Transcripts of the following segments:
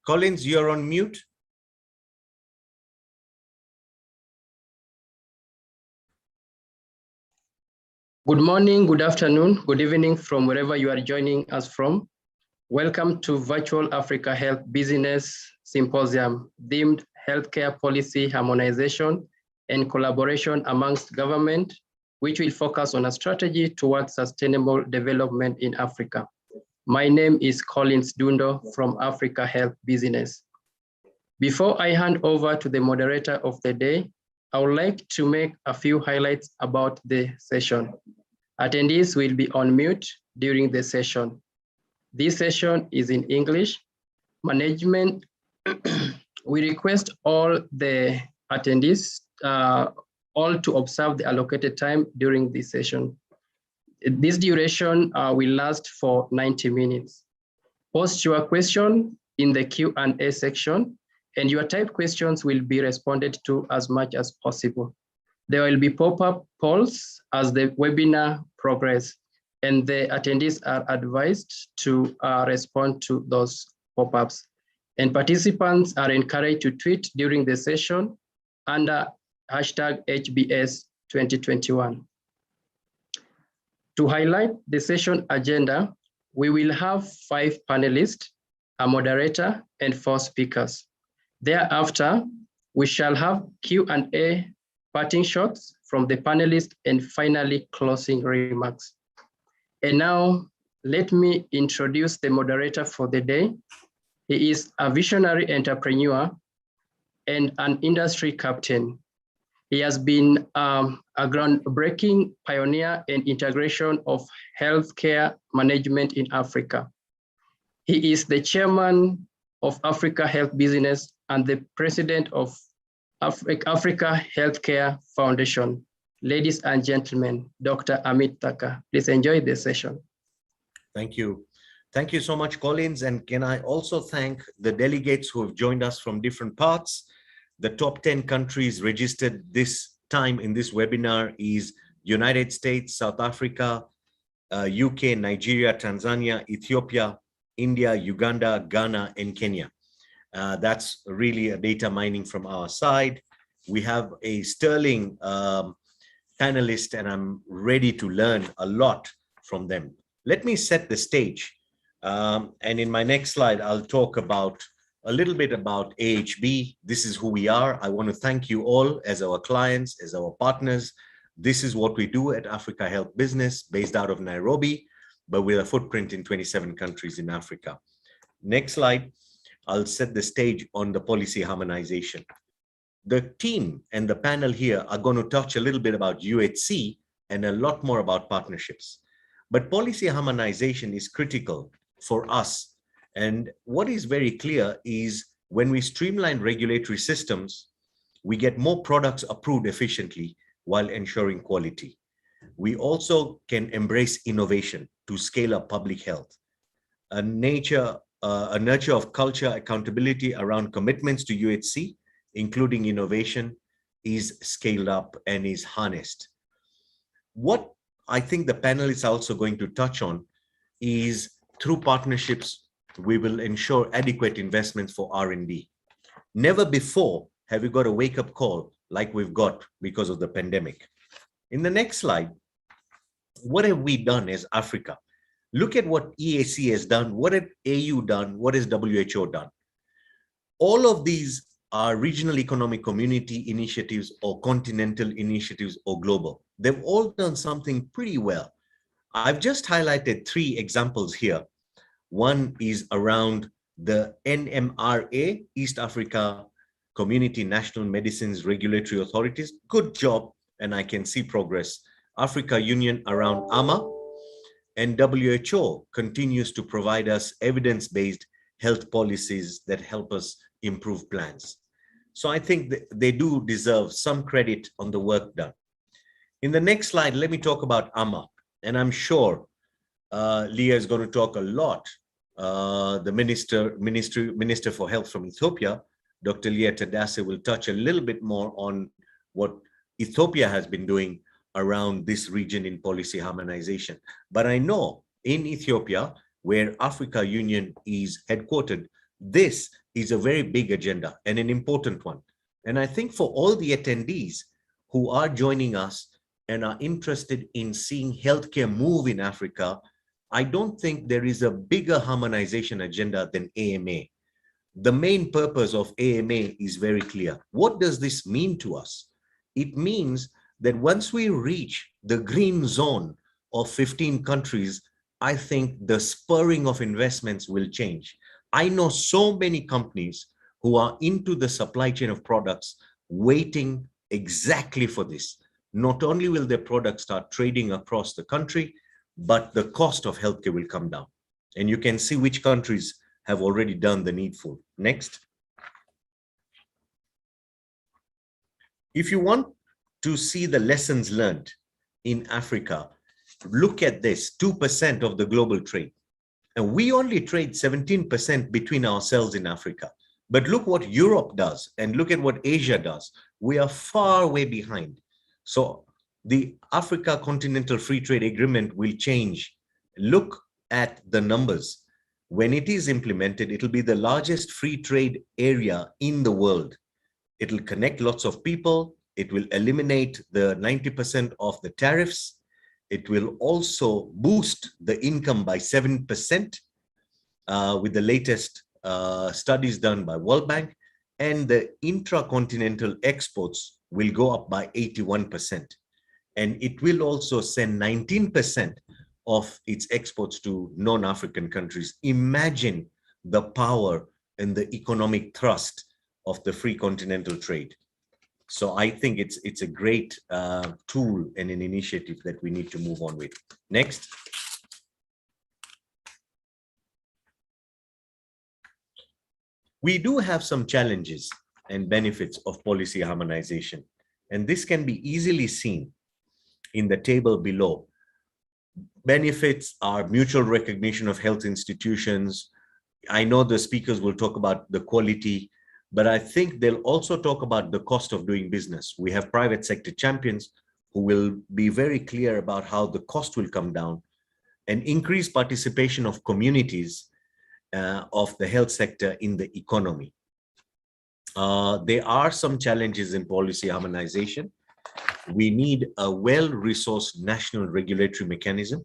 Collins, you're on mute. Good morning, good afternoon, good evening from wherever you are joining us from. Welcome to Virtual Africa Health Business Symposium, themed Healthcare Policy Harmonization and Collaboration amongst Government, which will focus on a strategy towards sustainable development in Africa. My name is Collins Dundo from Africa Health Business. Before I hand over to the moderator of the day, I would like to make a few highlights about the session. Attendees will be on mute during the session. This session is in English. Management, we request all the attendees all to observe the allocated time during this session. This duration will last for 90 minutes. Post your question in the Q&A section, and your typed questions will be responded to as much as possible. There will be pop-up polls as the webinar progresses, and the attendees are advised to respond to those pop-ups. And participants are encouraged to tweet during the session under hashtag HBS 2021. To highlight the session agenda, we will have 5 panelists, a moderator, and 4 speakers. Thereafter, we shall have Q&A parting shots from the panelists and finally closing remarks. And now, let me introduce the moderator for the day. He is a visionary entrepreneur and an industry captain. He has been a groundbreaking pioneer in integration of healthcare management in Africa. He is the chairman of Africa Health Business and the president of Africa Healthcare Foundation. Ladies and gentlemen, Dr. Amit Thakker, please enjoy the session. Thank you. Thank you so much, Collins. And can I also thank the delegates who have joined us from different parts. The top 10 countries registered this time in this webinar is United States, South Africa, UK, Nigeria, Tanzania, Ethiopia, India, Uganda, Ghana, and Kenya. That's really a data mining from our side. We have a sterling panelist, and I'm ready to learn a lot from them. Let me set the stage. And in my next slide, I'll talk about a little bit about AHB. This is who we are. I want to thank you all as our clients, as our partners. This is what we do at Africa Health Business, based out of Nairobi, but with a footprint in 27 countries in Africa. Next slide, I'll set the stage on the policy harmonization. The team and the panel here are going to touch a little bit about UHC and a lot more about partnerships. But policy harmonization is critical for us. And what is very clear is when we streamline regulatory systems, we get more products approved efficiently while ensuring quality. We also can embrace innovation to scale up public health. A nurture of culture accountability around commitments to UHC, including innovation, is scaled up and is harnessed. What I think the panel is also going to touch on is through partnerships, we will ensure adequate investments for R&D. Never before have we got a wake-up call like we've got because of the pandemic. In the next slide, what have we done as Africa? Look at what EAC has done, what have AU done, what has WHO done? All of these are regional economic community initiatives or continental initiatives or global. They've all done something pretty well. I've just highlighted 3 examples here. One is around the NMRA, East Africa Community National Medicines Regulatory Authorities. Good job. and I can see progress. Africa Union around AMA, and WHO continues to provide us evidence-based health policies that help us improve plans. So I think they do deserve some credit on the work done. In the next slide, let me talk about AMA, and I'm sure Leah is going to talk a lot. The Minister for Health from Ethiopia, Dr. Leah Tadase, will touch a little bit more on what Ethiopia has been doing around this region in policy harmonization. But I know in Ethiopia, where Africa Union is headquartered, this is a very big agenda and an important one. And I think for all the attendees who are joining us and are interested in seeing healthcare move in Africa, I don't think there is a bigger harmonization agenda than AMA. The main purpose of AMA is very clear. What does this mean to us? It means that once we reach the green zone of 15 countries, I think the spurring of investments will change. I know so many companies who are into the supply chain of products waiting exactly for this. Not only will their products start trading across the country, but the cost of healthcare will come down. And you can see which countries have already done the needful. Next. If you want to see the lessons learned in Africa, look at this, 2% of the global trade. And we only trade 17% between ourselves in Africa. But look what Europe does and look at what Asia does. We are far way behind. So the Africa Continental Free Trade Agreement will change. Look at the numbers. When it is implemented, it'll be the largest free trade area in the world. It'll connect lots of people. It will eliminate the 90% of the tariffs. It will also boost the income by 7% with the latest studies done by World Bank. And the intracontinental exports will go up by 81%. And it will also send 19% of its exports to non-African countries. Imagine the power and the economic thrust of the free continental trade. So I think it's a great tool and an initiative that we need to move on with. Next. We do have some challenges and benefits of policy harmonization, and this can be easily seen in the table below. Benefits are mutual recognition of health institutions. I know the speakers will talk about the quality, but I think they'll also talk about the cost of doing business. We have private sector champions who will be very clear about how the cost will come down, and increased participation of communities of the health sector in the economy. There are some challenges in policy harmonization. We need a well-resourced national regulatory mechanism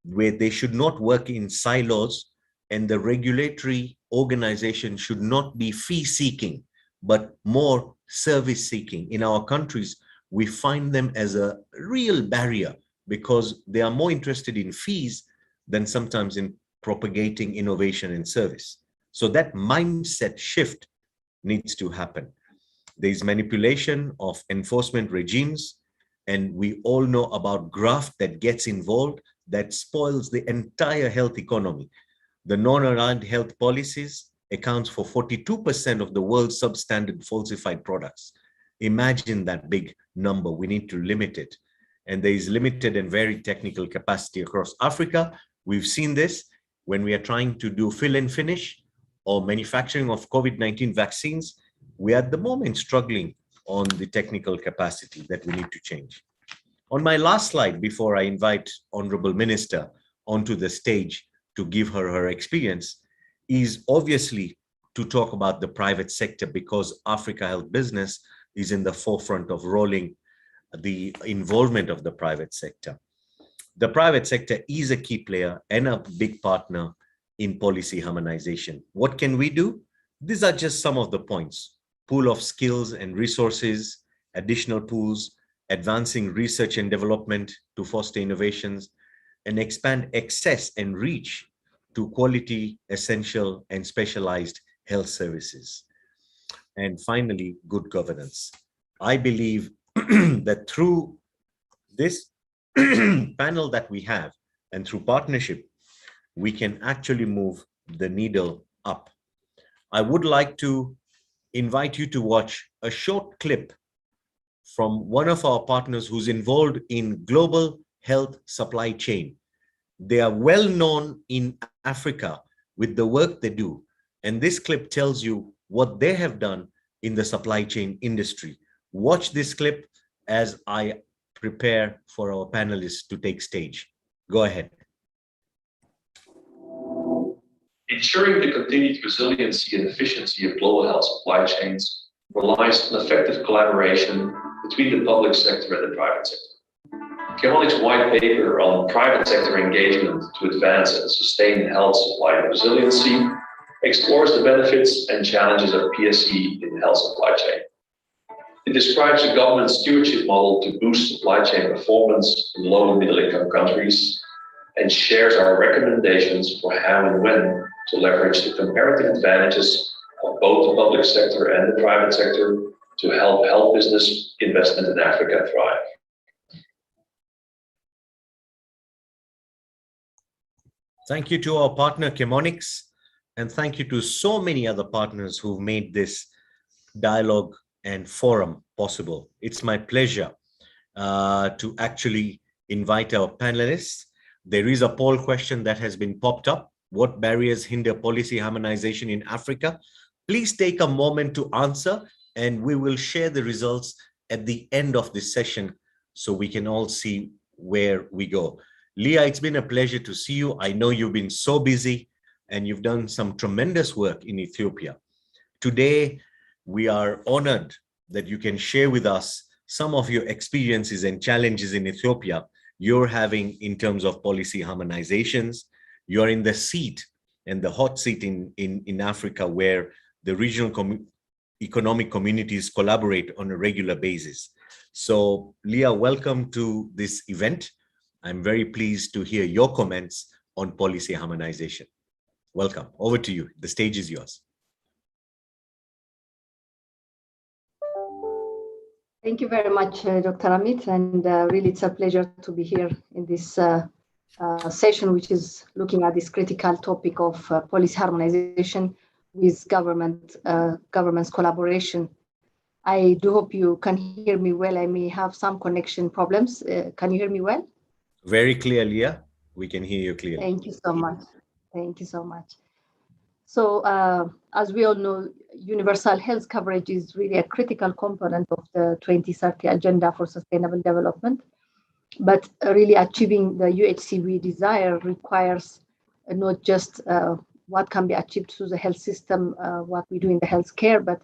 where they should not work in silos, and the regulatory organization should not be fee-seeking, but more service-seeking. In our countries, we find them as a real barrier because they are more interested in fees than sometimes in propagating innovation and service. So that mindset shift needs to happen. There's manipulation of enforcement regimes, and we all know about graft that gets involved that spoils the entire health economy. The non-aligned health policies accounts for 42% of the world's substandard falsified products. Imagine that big number. We need to limit it. And there is limited and very technical capacity across Africa. We've seen this when we are trying to do fill and finish or manufacturing of COVID-19 vaccines. We are at the moment struggling on the technical capacity that we need to change. On my last slide, before I invite Honorable Minister onto the stage to give her experience, is obviously to talk about the private sector, because Africa Health Business is in the forefront of rolling the involvement of the private sector. The private sector is a key player and a big partner in policy harmonization. What can we do? These are just some of the points. Pool of skills and resources, additional pools, advancing research and development to foster innovations, and expand access and reach to quality, essential, and specialized health services. And finally, good governance. I believe that through this panel that we have, and through partnership, we can actually move the needle up. I would like to invite you to watch a short clip from one of our partners who's involved in global health supply chain. They are well known in Africa with the work they do. And this clip tells you what they have done in the supply chain industry. Watch this clip as I prepare for our panelists to take stage. Go ahead. Ensuring the continued resiliency and efficiency of global health supply chains relies on effective collaboration between the public sector and the private sector. Chemonic's white paper on private sector engagement to advance and sustain health supply resiliency explores the benefits and challenges of PSE in the health supply chain. It describes a government stewardship model to boost supply chain performance in low and middle income countries and shares our recommendations for how and when to leverage the comparative advantages of both the public sector and the private sector to help health business investment in Africa thrive. Thank you to our partner Chemonics, and thank you to so many other partners who've made this dialogue and forum possible. It's my pleasure to actually invite our panelists. There is a poll question that has been popped up. What barriers hinder policy harmonization in Africa? Please take a moment to answer, and we will share the results at the end of this session so we can all see where we go. Leah, it's been a pleasure to see you. I know you've been so busy and you've done some tremendous work in Ethiopia. Today, we are honored that you can share with us some of your experiences and challenges in Ethiopia you're having in terms of policy harmonizations. You're in the seat and the hot seat in Africa where the regional economic communities collaborate on a regular basis. So Leah, welcome to this event. I'm very pleased to hear your comments on policy harmonization. Welcome. Over to you. The stage is yours. Thank you very much, Dr. Amit, and really it's a pleasure to be here in this session, which is looking at this critical topic of policy harmonization with government's collaboration. I do hope you can hear me well. I may have some connection problems. Can you hear me well? Very clear, Leah. We can hear you clearly. Thank you so much. Thank you so much. So as we all know, universal health coverage is really a critical component of the 2030 Agenda for Sustainable Development. But really achieving the UHC we desire requires not just what can be achieved through the health system, what we do in the healthcare, but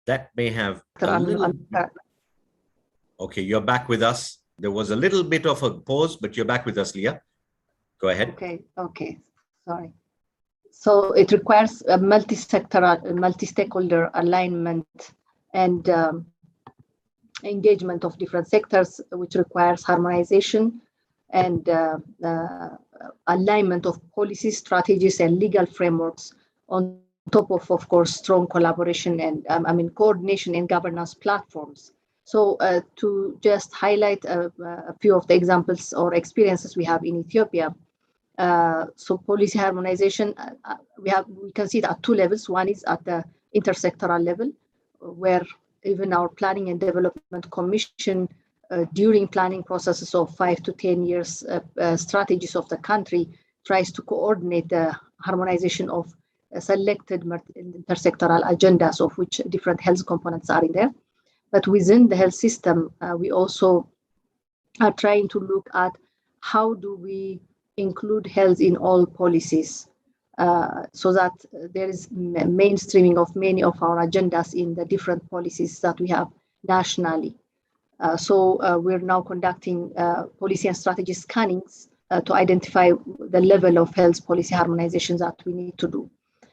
that may have a little... Okay, you're back with us. There was a little bit of a pause, but you're back with us, Leah. Go ahead. Okay, sorry. So it requires a multi-sectoral, multi-stakeholder alignment and engagement of different sectors, which requires harmonization and alignment of policies, strategies, and legal frameworks on top of course, strong collaboration and coordination and governance platforms. So to just highlight a few of the examples or experiences we have in Ethiopia. So policy harmonization, we can see it at two levels. One is at the intersectoral level, where even our Planning and Development Commission, during planning processes of 5 to 10 years strategies of the country, tries to coordinate the harmonization of selected intersectoral agendas, of which different health components are in there. But within the health system, we also are trying to look at how do we include health in all policies so that there is mainstreaming of many of our agendas in the different policies that we have nationally. So we're now conducting policy and strategy scannings to identify the level of health policy harmonization that we need to do.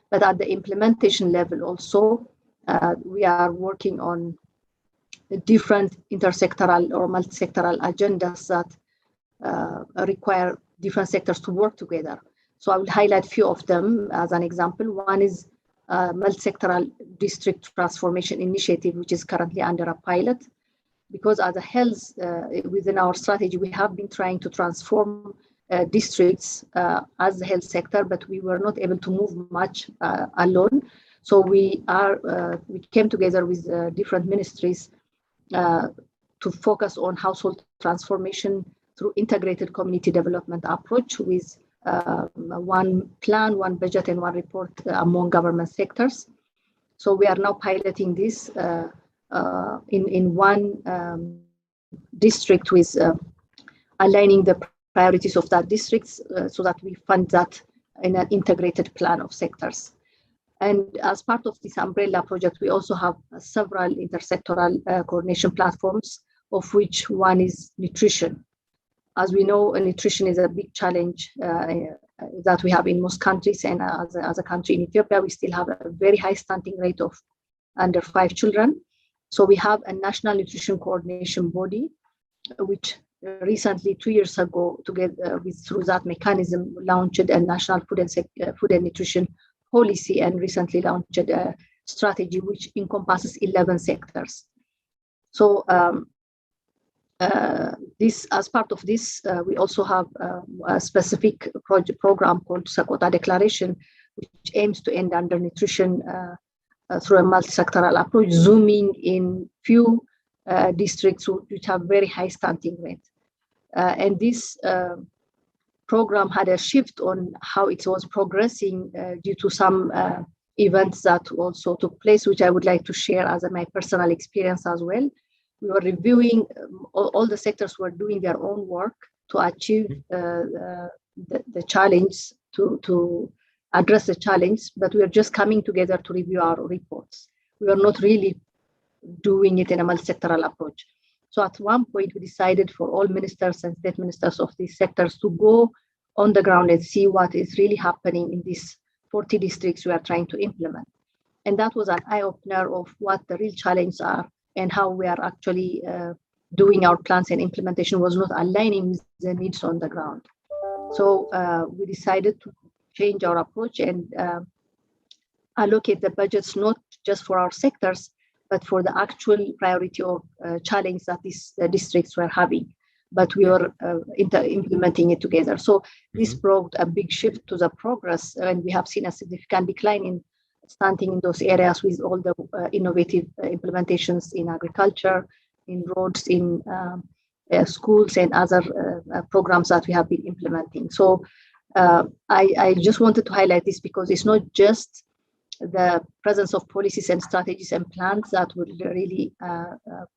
But at the implementation level also, we are working on different intersectoral or multisectoral agendas that require different sectors to work together. So I will highlight a few of them as an example. One is multi-sectoral district transformation initiative, which is currently under a pilot. Because as a health, within our strategy, we have been trying to transform districts as the health sector, but we were not able to move much alone. So we came together with different ministries to focus on household transformation through integrated community development approach with one plan, one budget, and one report among government sectors. So we are now piloting this in one district with aligning the priorities of that district so that we fund that in an integrated plan of sectors. And as part of this umbrella project, we also have several intersectoral coordination platforms, of which one is nutrition. As we know, nutrition is a big challenge that we have in most countries, and as a country in Ethiopia, we still have a very high stunting rate of under 5 children. So we have a national nutrition coordination body, which recently, 2 years ago, together through that mechanism, launched a national food and nutrition policy, and recently launched a strategy which encompasses 11 sectors. So as part of this, we also have a specific program called Sakota Declaration, which aims to end undernutrition through a multi-sectoral approach, zooming in few districts which have very high stunting rate. And this program had a shift on how it was progressing due to some events that also took place, which I would like to share as my personal experience as well. We were reviewing, all the sectors were doing their own work to achieve the challenge, to address the challenge, but we are just coming together to review our reports. We are not really doing it in a multi-sectoral approach. So at one point, we decided for all ministers and state ministers of these sectors to go on the ground and see what is really happening in these 40 districts we are trying to implement. And that was an eye-opener of what the real challenges are and how we are actually doing our plans, and implementation was not aligning with the needs on the ground. So we decided to change our approach and allocate the budgets not just for our sectors, but for the actual priority or challenge that these districts were having. But we were implementing it together. So this brought a big shift to the progress, and we have seen a significant decline in stunting in those areas with all the innovative implementations in agriculture, in roads, in schools, and other programs that we have been implementing. So I just wanted to highlight this because it's not just the presence of policies and strategies and plans that will really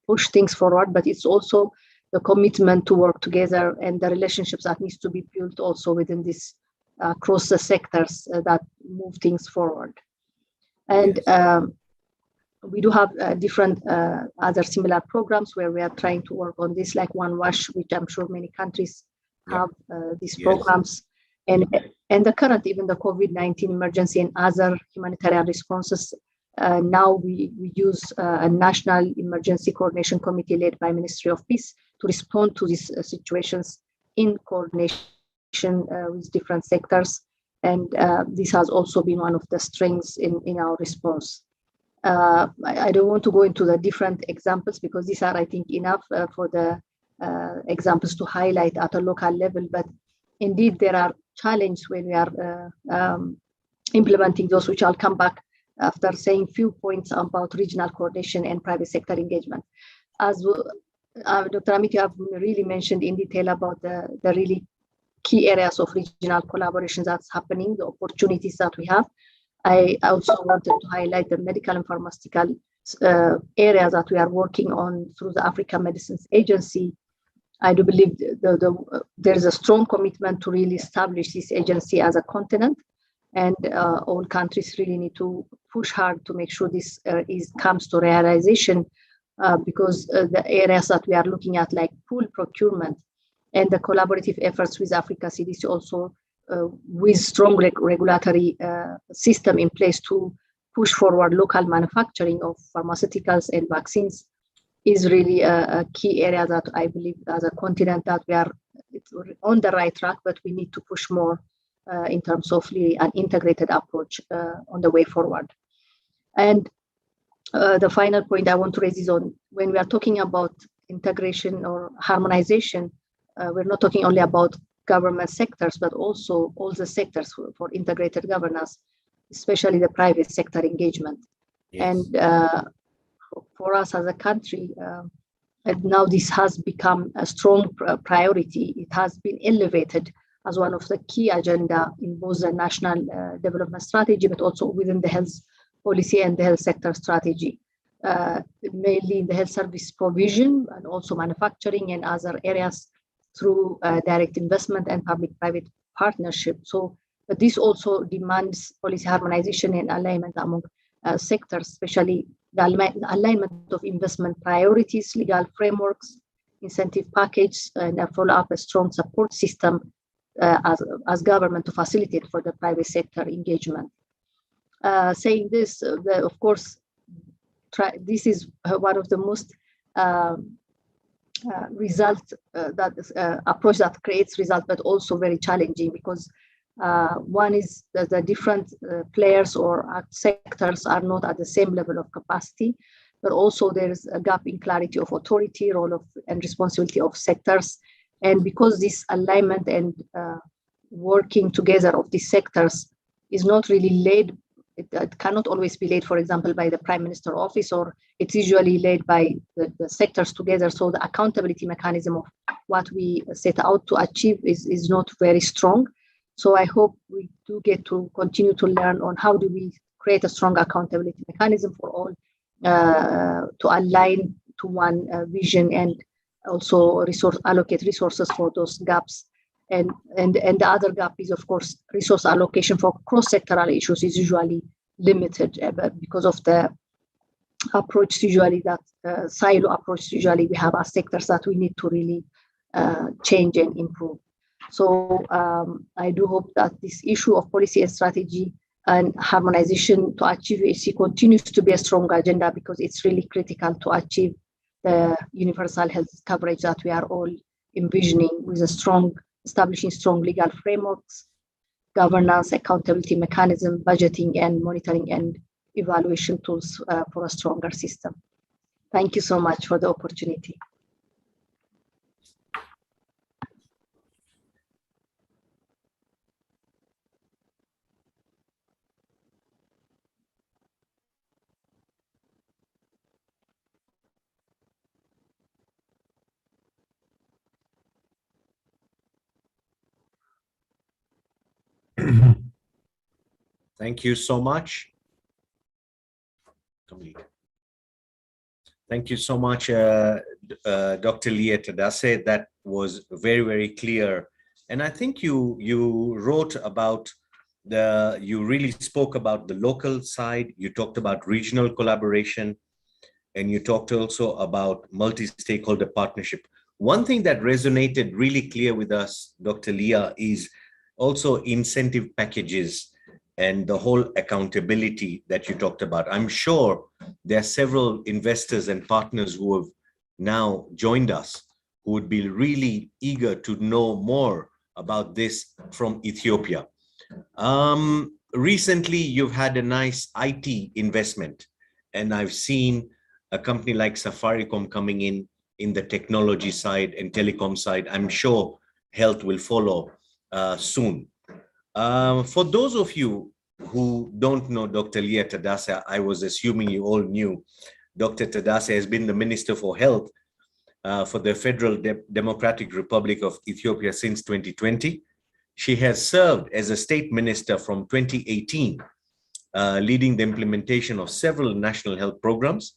push things forward, but it's also the commitment to work together and the relationships that needs to be built also within this across the sectors that move things forward. And we do have different other similar programs where we are trying to work on this, like One Wash, which I'm sure many countries have these programs. And the current, even the COVID-19 emergency and other humanitarian responses, now we use a national emergency coordination committee led by Ministry of Peace to respond to these situations in coordination with different sectors. And this has also been one of the strengths in our response. I don't want to go into the different examples because these are, I think, enough for the examples to highlight at a local level. But indeed, there are challenges when we are implementing those, which I'll come back after saying few points about regional coordination and private sector engagement. As Dr. Amit, you have really mentioned in detail about the really key areas of regional collaboration that's happening, the opportunities that we have. I also wanted to highlight the medical and pharmaceutical areas that we are working on through the African Medicines Agency. I do believe there's a strong commitment to really establish this agency as a continent, and all countries really need to push hard to make sure this comes to realization, because the areas that we are looking at, like pool procurement and the collaborative efforts with Africa CDC, also with strong regulatory system in place to push forward local manufacturing of pharmaceuticals and vaccines, is really a key area that I believe as a continent that on the right track, but we need to push more in terms of really an integrated approach on the way forward. And the final point I want to raise is on when we are talking about integration or harmonization, we're not talking only about government sectors, but also all the sectors for integrated governance, especially the private sector engagement. Yes. And for us as a country, and now this has become a strong priority. It has been elevated as one of the key agenda in both the national development strategy, but also within the health policy and the health sector strategy, mainly in the health service provision and also manufacturing and other areas through direct investment and public-private partnership. So, but this also demands policy harmonization and alignment among sectors, especially the alignment of investment priorities, legal frameworks, incentive package, and follow up a strong support system as government to facilitate for the private sector engagement. Saying this, of course, this is one of the most approach that creates results, but also very challenging because one is that the different players or sectors are not at the same level of capacity, but also there's a gap in clarity of authority, role and responsibility of sectors. And because this alignment and working together of these sectors is not really led, it cannot always be led, for example, by the Prime Minister office, or it's usually led by the sectors together. So the accountability mechanism of what we set out to achieve is not very strong. So I hope we do get to continue to learn on how do we create a strong accountability mechanism for all to align to one vision and also allocate resources for those gaps. And the other gap is, of course, resource allocation for cross-sectoral issues is usually limited because of the approach, usually that silo approach, usually we have our sectors that we need to really change and improve. So I do hope that this issue of policy and strategy and harmonization to achieve UHC continues to be a strong agenda because it's really critical to achieve the universal health coverage that we are all envisioning with establishing strong legal frameworks, governance, accountability mechanism, budgeting and monitoring and evaluation tools for a stronger system. Thank you so much for the opportunity. Thank you so much. Thank you so much, Dr. Leah Tadase. That was very, very clear. And I think you wrote about you really spoke about the local side, you talked about regional collaboration, and you talked also about multi-stakeholder partnership. One thing that resonated really clear with us, Dr. Leah, is also incentive packages and the whole accountability that you talked about. I'm sure there are several investors and partners who have now joined us who would be really eager to know more about this from Ethiopia. Recently, you've had a nice IT investment, and I've seen a company like Safaricom coming in the technology side and telecom side. I'm sure health will follow soon. For those of you who don't know Dr. Leah Tadase, I was assuming you all knew. Dr. Tadase has been the Minister for Health for the Federal Democratic Republic of Ethiopia since 2020. She has served as a state minister from 2018, leading the implementation of several national health programs.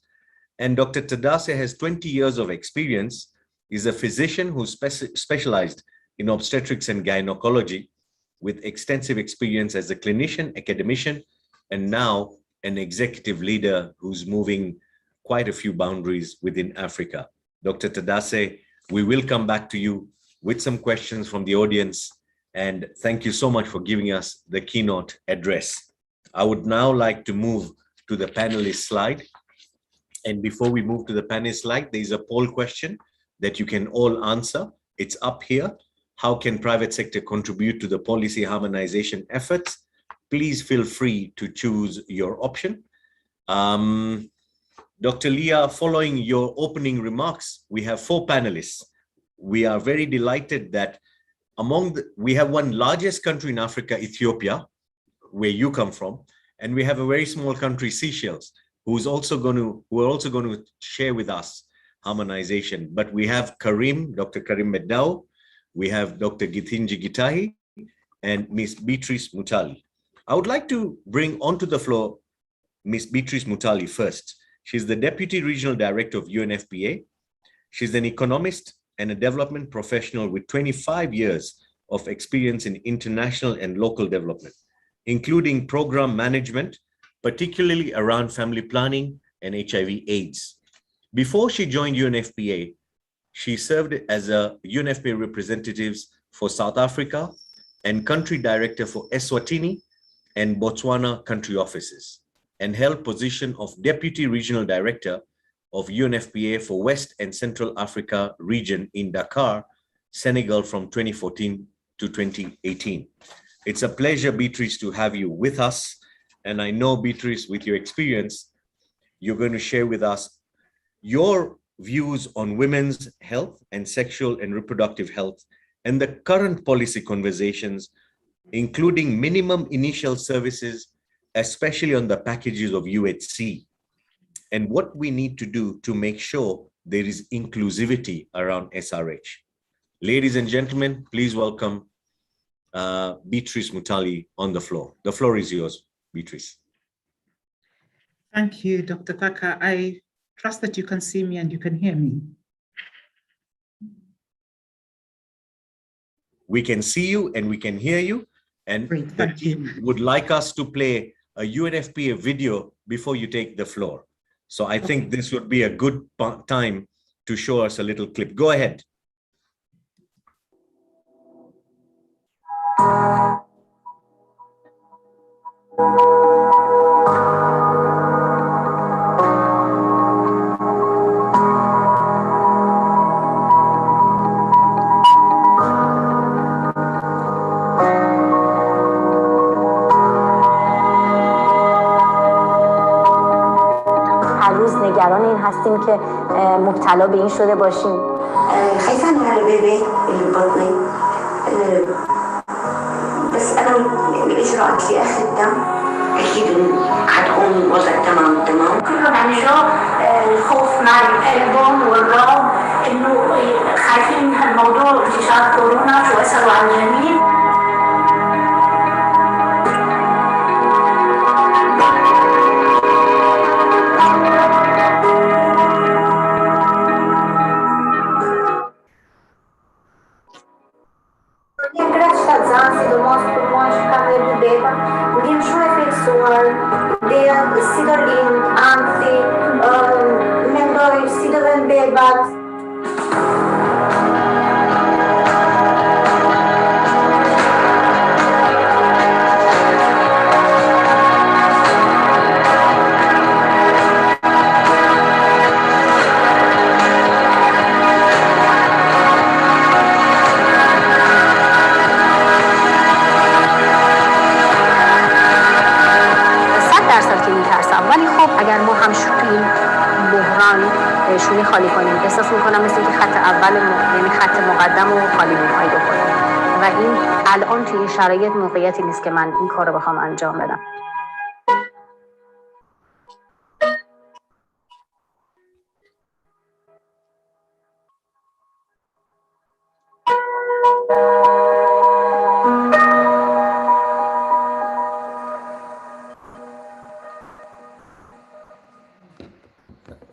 And Dr. Tadase has 20 years of experience, is a physician who specialized in obstetrics and gynecology, with extensive experience as a clinician, academician, and now an executive leader who's moving quite a few boundaries within Africa. Dr. Tadase, we will come back to you with some questions from the audience, and thank you so much for giving us the keynote address. I would now like to move to the panelist slide. And before we move to the panelist slide, there's a poll question that you can all answer. It's up here. how can private sector contribute to the policy harmonization efforts, please feel free to choose your option. Dr. Leah, following your opening remarks, we have 4 panelists. We are very delighted that we have one largest country in Africa, Ethiopia, where you come from, and we have a very small country, Seychelles, who are also going to share with us harmonization. But we have Dr. Kareem Bender, we have Dr. Githinji Gitahi, and Ms. Beatrice Mutali. I would like to bring onto the floor Ms. Beatrice Mutali first. She's the Deputy Regional Director of UNFPA. She's an economist and a development professional with 25 years of experience in international and local development, including program management, particularly around family planning and HIV/AIDS. Before she joined UNFPA, she served as a UNFPA representative for South Africa and country director for Eswatini and Botswana country offices, and held position of Deputy Regional Director of UNFPA for West and Central Africa region in Dakar, Senegal from 2014 to 2018. It's a pleasure, Beatrice, to have you with us. And I know, Beatrice, with your experience, you're going to share with us your views on women's health and sexual and reproductive health and the current policy conversations, including minimum initial services, especially on the packages of UHC, and what we need to do to make sure there is inclusivity around SRH. Ladies and gentlemen, please welcome Beatrice Mutali on the floor. The floor is yours, Beatrice. Thank you, Dr. Thaka. I trust that you can see me and you can hear me. We can see you and we can hear you. And Great, the thank team you. would like us to play a UNFPA video before you take the floor. So I think this would be a good time to show us a little clip. Go ahead. نگران این هستیم که مبتلا به این شده باشیم. خايفة على بيبي اللي بطني بس أنا الإجراءات اللي أخذتها أكيد حتكون وضع تمام كله نعمله الخوف مع الألم والرعب إنه خايفين من هالموضوع انتشار كورونا شو أثره على الجميع. خالی کنیم احساس میکنم مثل اینکه خط اول یعنی خط مقدم و خالی می‌خوایم بکنیم و این الان توی این شرایط موقعیتی نیست که من این کارو بخوام انجام بدم.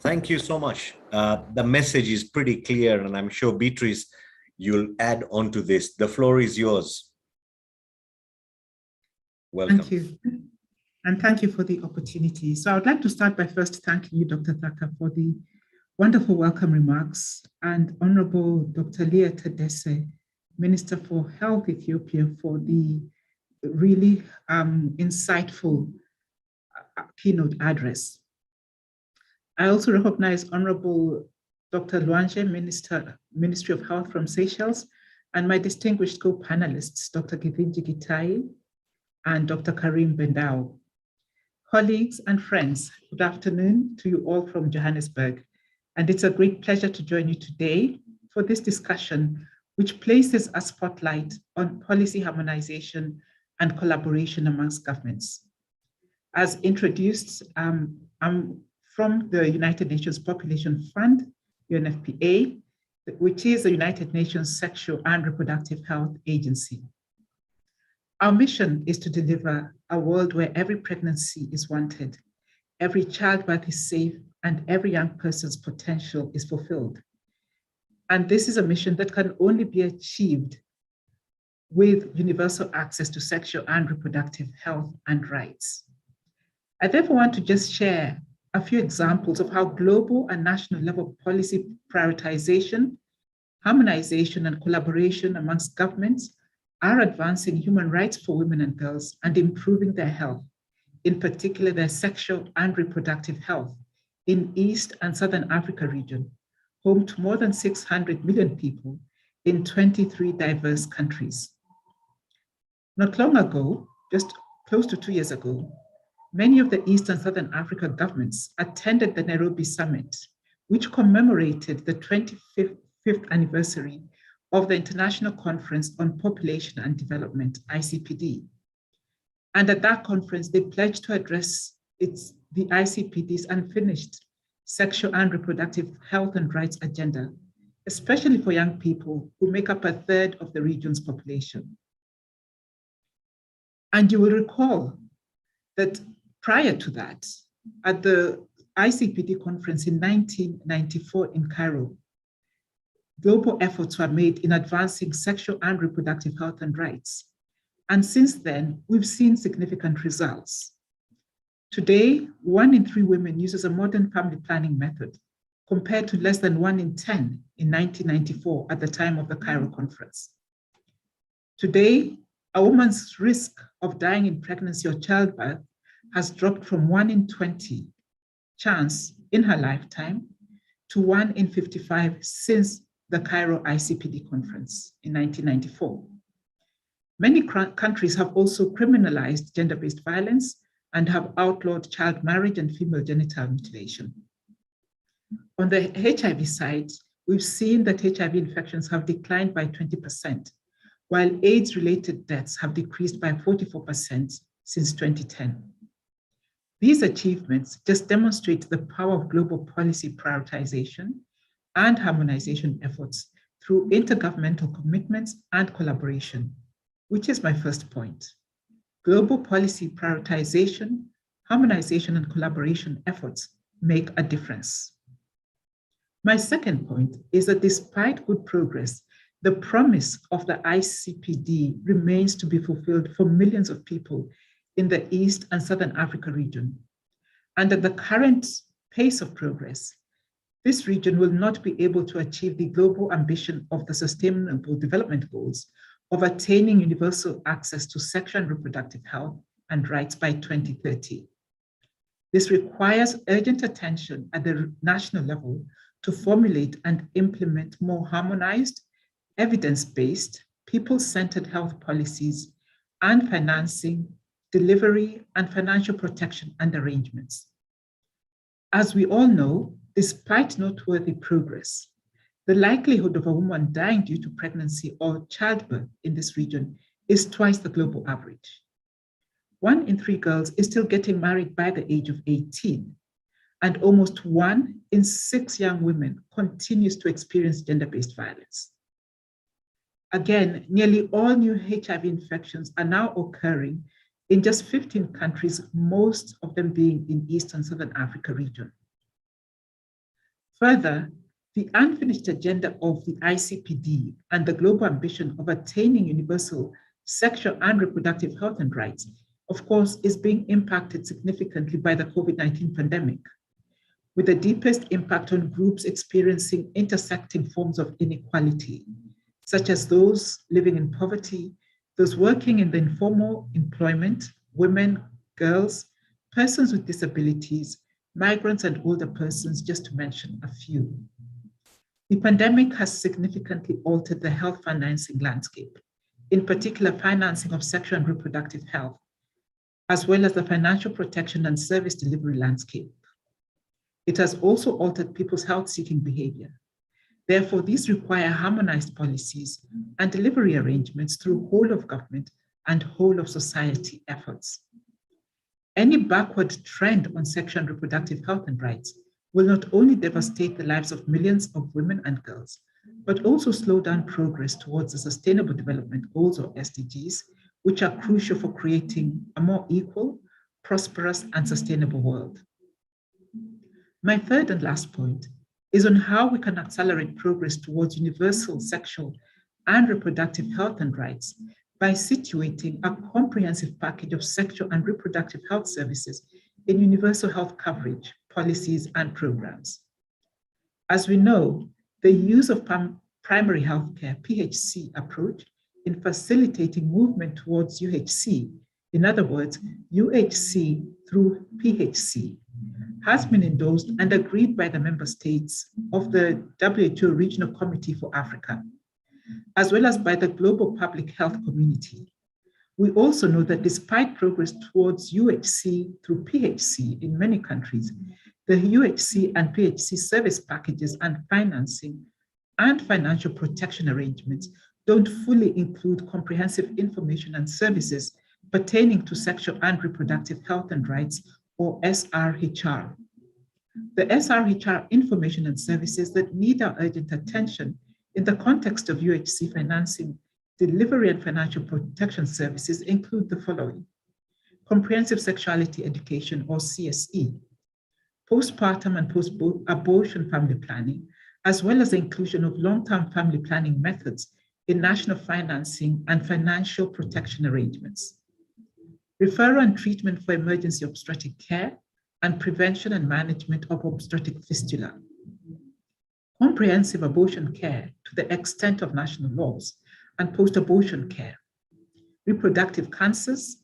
Thank you so much. The message is pretty clear, and I'm sure, Beatrice, you'll add on to this. The floor is yours. Welcome. Thank you. And thank you for the opportunity. So I would like to start by first thanking you, Dr. Thaka, for the wonderful welcome remarks, and Honorable Dr. Leah Tadesse, Minister for Health Ethiopia, for the really insightful keynote address. I also recognize Honorable Dr. Luanje, Ministry of Health from Seychelles, and my distinguished co-panelists, Dr. Githinji Gitai and Dr. Kareem Bender. Colleagues and friends, good afternoon to you all from Johannesburg. And it's a great pleasure to join you today for this discussion, which places a spotlight on policy harmonization and collaboration amongst governments. As introduced, I'm from the United Nations Population Fund, UNFPA, which is the United Nations Sexual and Reproductive Health Agency. Our mission is to deliver a world where every pregnancy is wanted, every childbirth is safe, and every young person's potential is fulfilled. And this is a mission that can only be achieved with universal access to sexual and reproductive health and rights. I therefore want to just share a few examples of how global and national level policy prioritization, harmonization, and collaboration amongst governments are advancing human rights for women and girls and improving their health, in particular their sexual and reproductive health in East and Southern Africa region, home to more than 600 million people in 23 diverse countries. Not long ago, just close to 2 years ago, many of the East and Southern Africa governments attended the Nairobi Summit, which commemorated the 25th anniversary of the International Conference on Population and Development, ICPD. And at that conference, they pledged to address the ICPD's unfinished sexual and reproductive health and rights agenda, especially for young people who make up a third of the region's population. And you will recall that prior to that, at the ICPD conference in 1994 in Cairo, global efforts were made in advancing sexual and reproductive health and rights. And since then, we've seen significant results. Today, 1 in 3 women uses a modern family planning method, compared to less than 1 in 10 in 1994 at the time of the Cairo conference. Today, a woman's risk of dying in pregnancy or childbirth has dropped from 1 in 20 chance in her lifetime to 1 in 55 since the Cairo ICPD conference in 1994. Many countries have also criminalized gender-based violence and have outlawed child marriage and female genital mutilation. On the HIV side, we've seen that HIV infections have declined by 20%, while AIDS-related deaths have decreased by 44% since 2010. These achievements just demonstrate the power of global policy prioritization and harmonization efforts through intergovernmental commitments and collaboration, which is my first point. Global policy prioritization, harmonization, and collaboration efforts make a difference. My second point is that despite good progress, the promise of the ICPD remains to be fulfilled for millions of people in the East and Southern Africa region. And at the current pace of progress, this region will not be able to achieve the global ambition of the Sustainable Development Goals of attaining universal access to sexual and reproductive health and rights by 2030. This requires urgent attention at the national level to formulate and implement more harmonized, evidence-based, people-centered health policies and financing, delivery, and financial protection and arrangements. As we all know, despite noteworthy progress, the likelihood of a woman dying due to pregnancy or childbirth in this region is twice the global average. 1 in 3 girls is still getting married by the age of 18, and almost 1 in 6 young women continues to experience gender-based violence. Again, nearly all new HIV infections are now occurring in just 15 countries, most of them being in East and Southern Africa region. Further, the unfinished agenda of the ICPD and the global ambition of attaining universal sexual and reproductive health and rights, of course, is being impacted significantly by the COVID-19 pandemic, with the deepest impact on groups experiencing intersecting forms of inequality, such as those living in poverty, those working in the informal employment, women, girls, persons with disabilities, migrants, and older persons, just to mention a few. The pandemic has significantly altered the health financing landscape, in particular financing of sexual and reproductive health, as well as the financial protection and service delivery landscape. It has also altered people's health-seeking behavior. Therefore, these require harmonized policies and delivery arrangements through whole of government and whole of society efforts. Any backward trend on sexual and reproductive health and rights will not only devastate the lives of millions of women and girls, but also slow down progress towards the Sustainable Development Goals, or SDGs, which are crucial for creating a more equal, prosperous, and sustainable world. My third and last point is on how we can accelerate progress towards universal sexual and reproductive health and rights by situating a comprehensive package of sexual and reproductive health services in universal health coverage, policies, and programs. As we know, the use of primary healthcare, PHC approach, in facilitating movement towards UHC, in other words, UHC through PHC, has been endorsed and agreed by the member states of the WHO Regional Committee for Africa, as well as by the global public health community. We also know that despite progress towards UHC through PHC in many countries, the UHC and PHC service packages and financing and financial protection arrangements don't fully include comprehensive information and services pertaining to sexual and reproductive health and rights, or SRHR. The SRHR information and services that need our urgent attention in the context of UHC financing, delivery, and financial protection services include the following: comprehensive sexuality education, or CSE, postpartum and post-abortion family planning, as well as the inclusion of long-term family planning methods in national financing and financial protection arrangements, referral and treatment for emergency obstetric care, and prevention and management of obstetric fistula, comprehensive abortion care to the extent of national laws, and post-abortion care, reproductive cancers,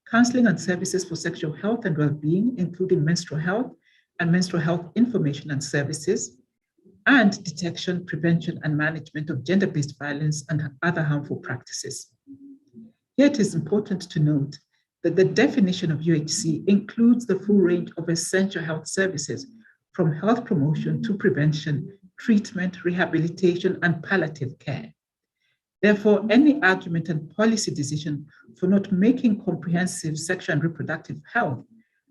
counseling and services for sexual health and well-being, including menstrual health and menstrual health information and services, and detection, prevention, and management of gender-based violence and other harmful practices. Here it is important to note that the definition of UHC includes the full range of essential health services, from health promotion to prevention, treatment, rehabilitation, and palliative care. Therefore, any argument and policy decision for not making comprehensive sexual and reproductive health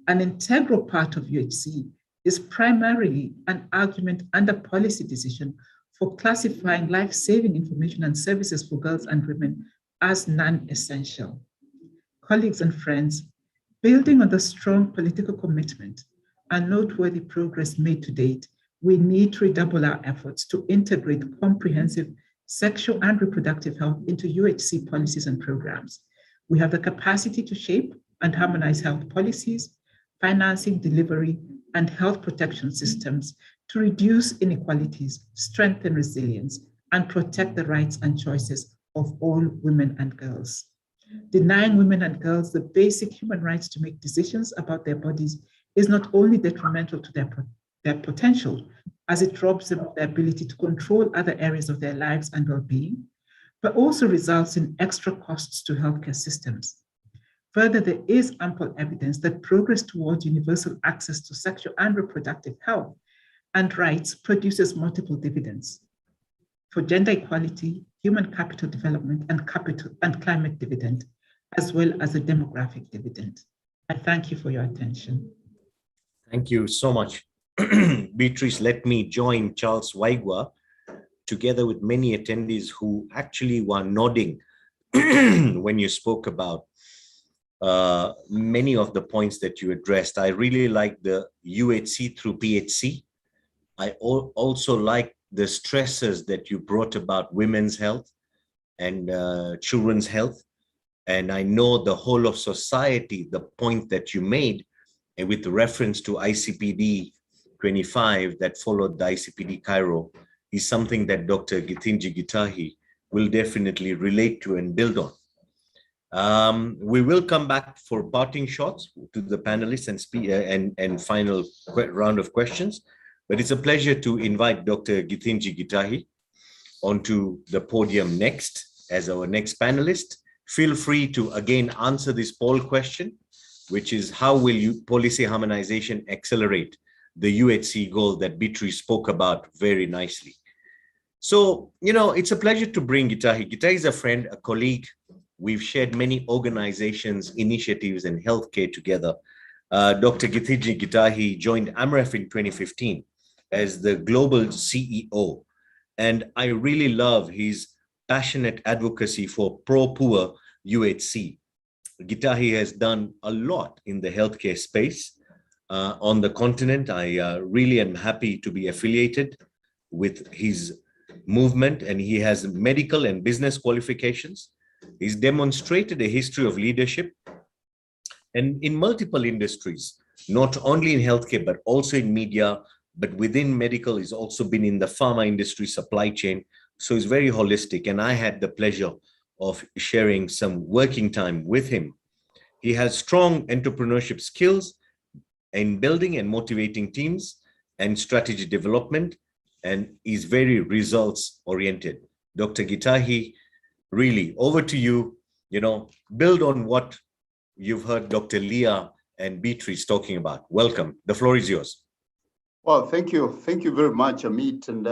an integral part of UHC is primarily an argument and a policy decision for classifying life-saving information and services for girls and women as non-essential. Colleagues and friends, building on the strong political commitment and noteworthy progress made to date, we need to redouble our efforts to integrate comprehensive sexual and reproductive health into UHC policies and programs. We have the capacity to shape and harmonize health policies, financing, delivery, and health protection systems to reduce inequalities, strengthen resilience, and protect the rights and choices of all women and girls. Denying women and girls the basic human rights to make decisions about their bodies is not only detrimental to their potential, as it robs them of the ability to control other areas of their lives and well-being, but also results in extra costs to healthcare systems. Further, there is ample evidence that progress towards universal access to sexual and reproductive health and rights produces multiple dividends for gender equality, human capital development, and climate dividend, as well as a demographic dividend. I thank you for your attention. Thank you so much. Beatrice, let me join Charles Waigwa, together with many attendees who actually were nodding when you spoke about many of the points that you addressed. I really like the UHC through PHC. I also like the stresses that you brought about women's health and children's health. And I know the whole of society, the point that you made, and with reference to ICPD 25 that followed the ICPD Cairo, is something that Dr. Gitinji Gitahi will definitely relate to and build on. We will come back for parting shots to the panelists and final round of questions. But it's a pleasure to invite Dr. Githinji Gitahi onto the podium next as our next panelist. Feel free to again answer this poll question, which is how will policy harmonization accelerate the UHC goal that Beatrice spoke about very nicely. So, it's a pleasure to bring Gitahi. Gitahi is a friend, a colleague. We've shared many organizations, initiatives, and healthcare together. Dr. Githinji Gitahi joined AMREF in 2015 as the global CEO. And I really love his passionate advocacy for pro-poor UHC. Gitahi has done a lot in the healthcare space on the continent. I really am happy to be affiliated with his movement, and he has medical and business qualifications. He's demonstrated a history of leadership and in multiple industries, not only in healthcare, but also in media, but within medical. He's also been in the pharma industry, supply chain. So he's very holistic. And I had the pleasure of sharing some working time with him. He has strong entrepreneurship skills in building and motivating teams and strategy development, and is very results oriented. Dr. Gitahi, really over to you. Build on what you've heard Dr. Leah and Beatrice talking about. Welcome. The floor is yours. Well, thank you. Thank you very much, Amit. And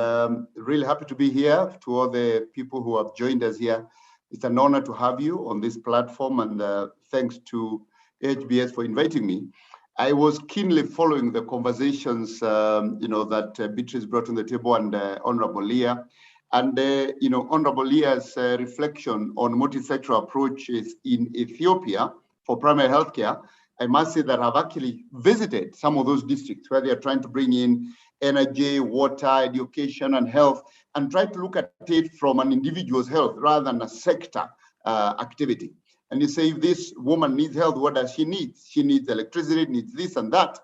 really happy to be here. To all the people who have joined us here, it's an honor to have you on this platform. And thanks to HBS for inviting me. I was keenly following the conversations, that Beatrice brought on the table, and Honorable Leah. And, Honorable Leah's reflection on multi-sectoral approaches in Ethiopia for primary healthcare. I must say that I've actually visited some of those districts where they're trying to bring in energy, water, education, and health, and try to look at it from an individual's health rather than a sector activity. And you say, if this woman needs health, what does she need? She needs electricity, needs this and that.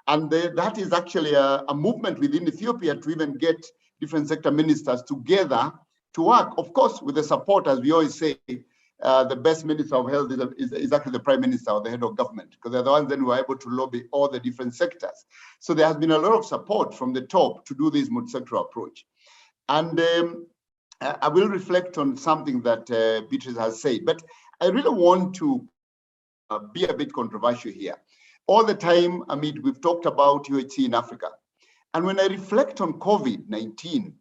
And that is actually a movement within Ethiopia to even get different sector ministers together to work, of course, with the support, as we always say, the best minister of health is actually the prime minister or the head of government, because they're the ones then who are able to lobby all the different sectors. So there has been a lot of support from the top to do this multi-sectoral approach. And I will reflect on something that Beatrice has said, but I really want to be a bit controversial here. All the time, Amit, we've talked about UHC in Africa. And when I reflect on COVID-19,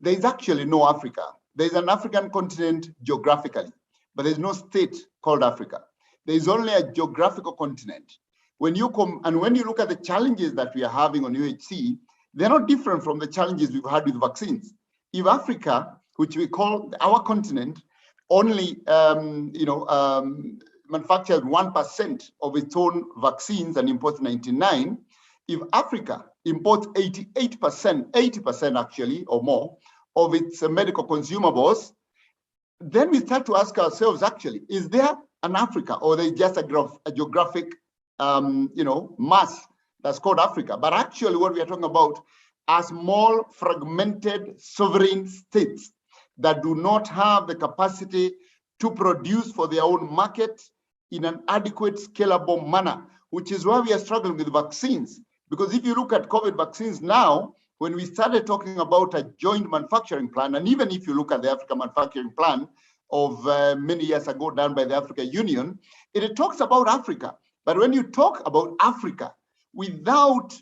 there is actually no Africa. There's an African continent geographically, but there's no state called Africa. There's only a geographical continent. When you look at the challenges that we are having on UHC, they're not different from the challenges we've had with vaccines. If Africa, which we call our continent, only manufactures 1% of its own vaccines and imports 99%, if Africa imports 80% actually, or more, of its medical consumables, then we start to ask ourselves, actually, is there an Africa, or there's just a geographic, mass that's called Africa? But actually what we are talking about are small, fragmented, sovereign states that do not have the capacity to produce for their own market in an adequate, scalable manner, which is why we are struggling with vaccines. Because if you look at COVID vaccines now, when we started talking about a joint manufacturing plan, and even if you look at the Africa manufacturing plan of many years ago done by the Africa Union, it talks about Africa. But when you talk about Africa without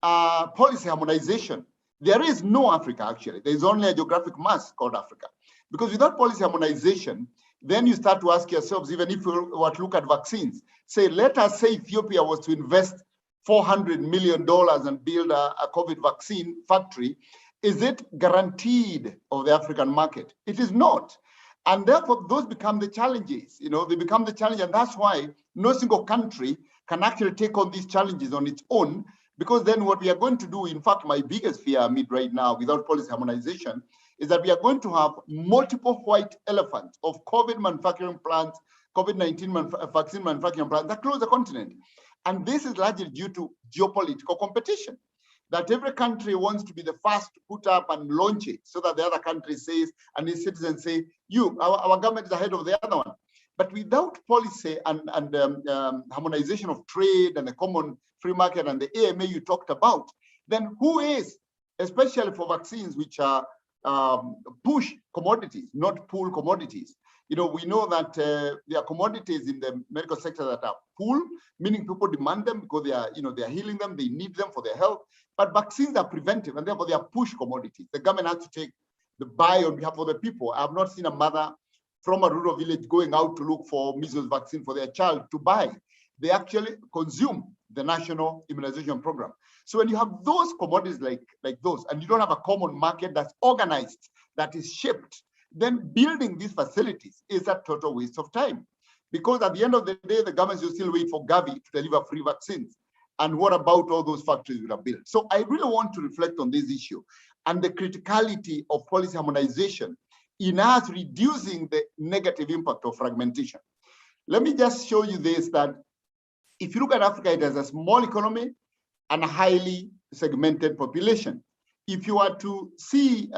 policy harmonization, there is no Africa, actually. There is only a geographic mass called Africa. Because without policy harmonization, then you start to ask yourselves, even if you were to look at vaccines, let us say Ethiopia was to invest $400 million and build a COVID vaccine factory. Is it guaranteed of the African market? It is not. And therefore, those become the challenges. They become the challenge. And that's why no single country can actually take on these challenges on its own. Because then what we are going to do, in fact, my biggest fear, Amit, right now, without policy harmonization, is that we are going to have multiple white elephants of COVID manufacturing plants, COVID-19 vaccine manufacturing plants that close the continent. And this is largely due to geopolitical competition, that every country wants to be the first to put up and launch it so that the other country says, and its citizens say, our government is ahead of the other one. But without policy and harmonization of trade and the common free market and the AMA you talked about, then who is, especially for vaccines, which are push commodities, not pull commodities. We know that there are commodities in the medical sector that are pull, meaning people demand them because they are healing them, they need them for their health. But vaccines are preventive, and therefore they are push commodities. The government has to take the buy on behalf of the people. I have not seen a mother from a rural village going out to look for measles vaccine for their child to buy. They actually consume the national immunization program. So when you have those commodities like those, and you don't have a common market that's organized, that is shaped, then building these facilities is a total waste of time. Because at the end of the day, the government will still wait for Gavi to deliver free vaccines. And what about all those factories we have built? So I really want to reflect on this issue and the criticality of policy harmonization in us reducing the negative impact of fragmentation. Let me just show you this, that if you look at Africa, it has a small economy and a highly segmented population. If you are to see,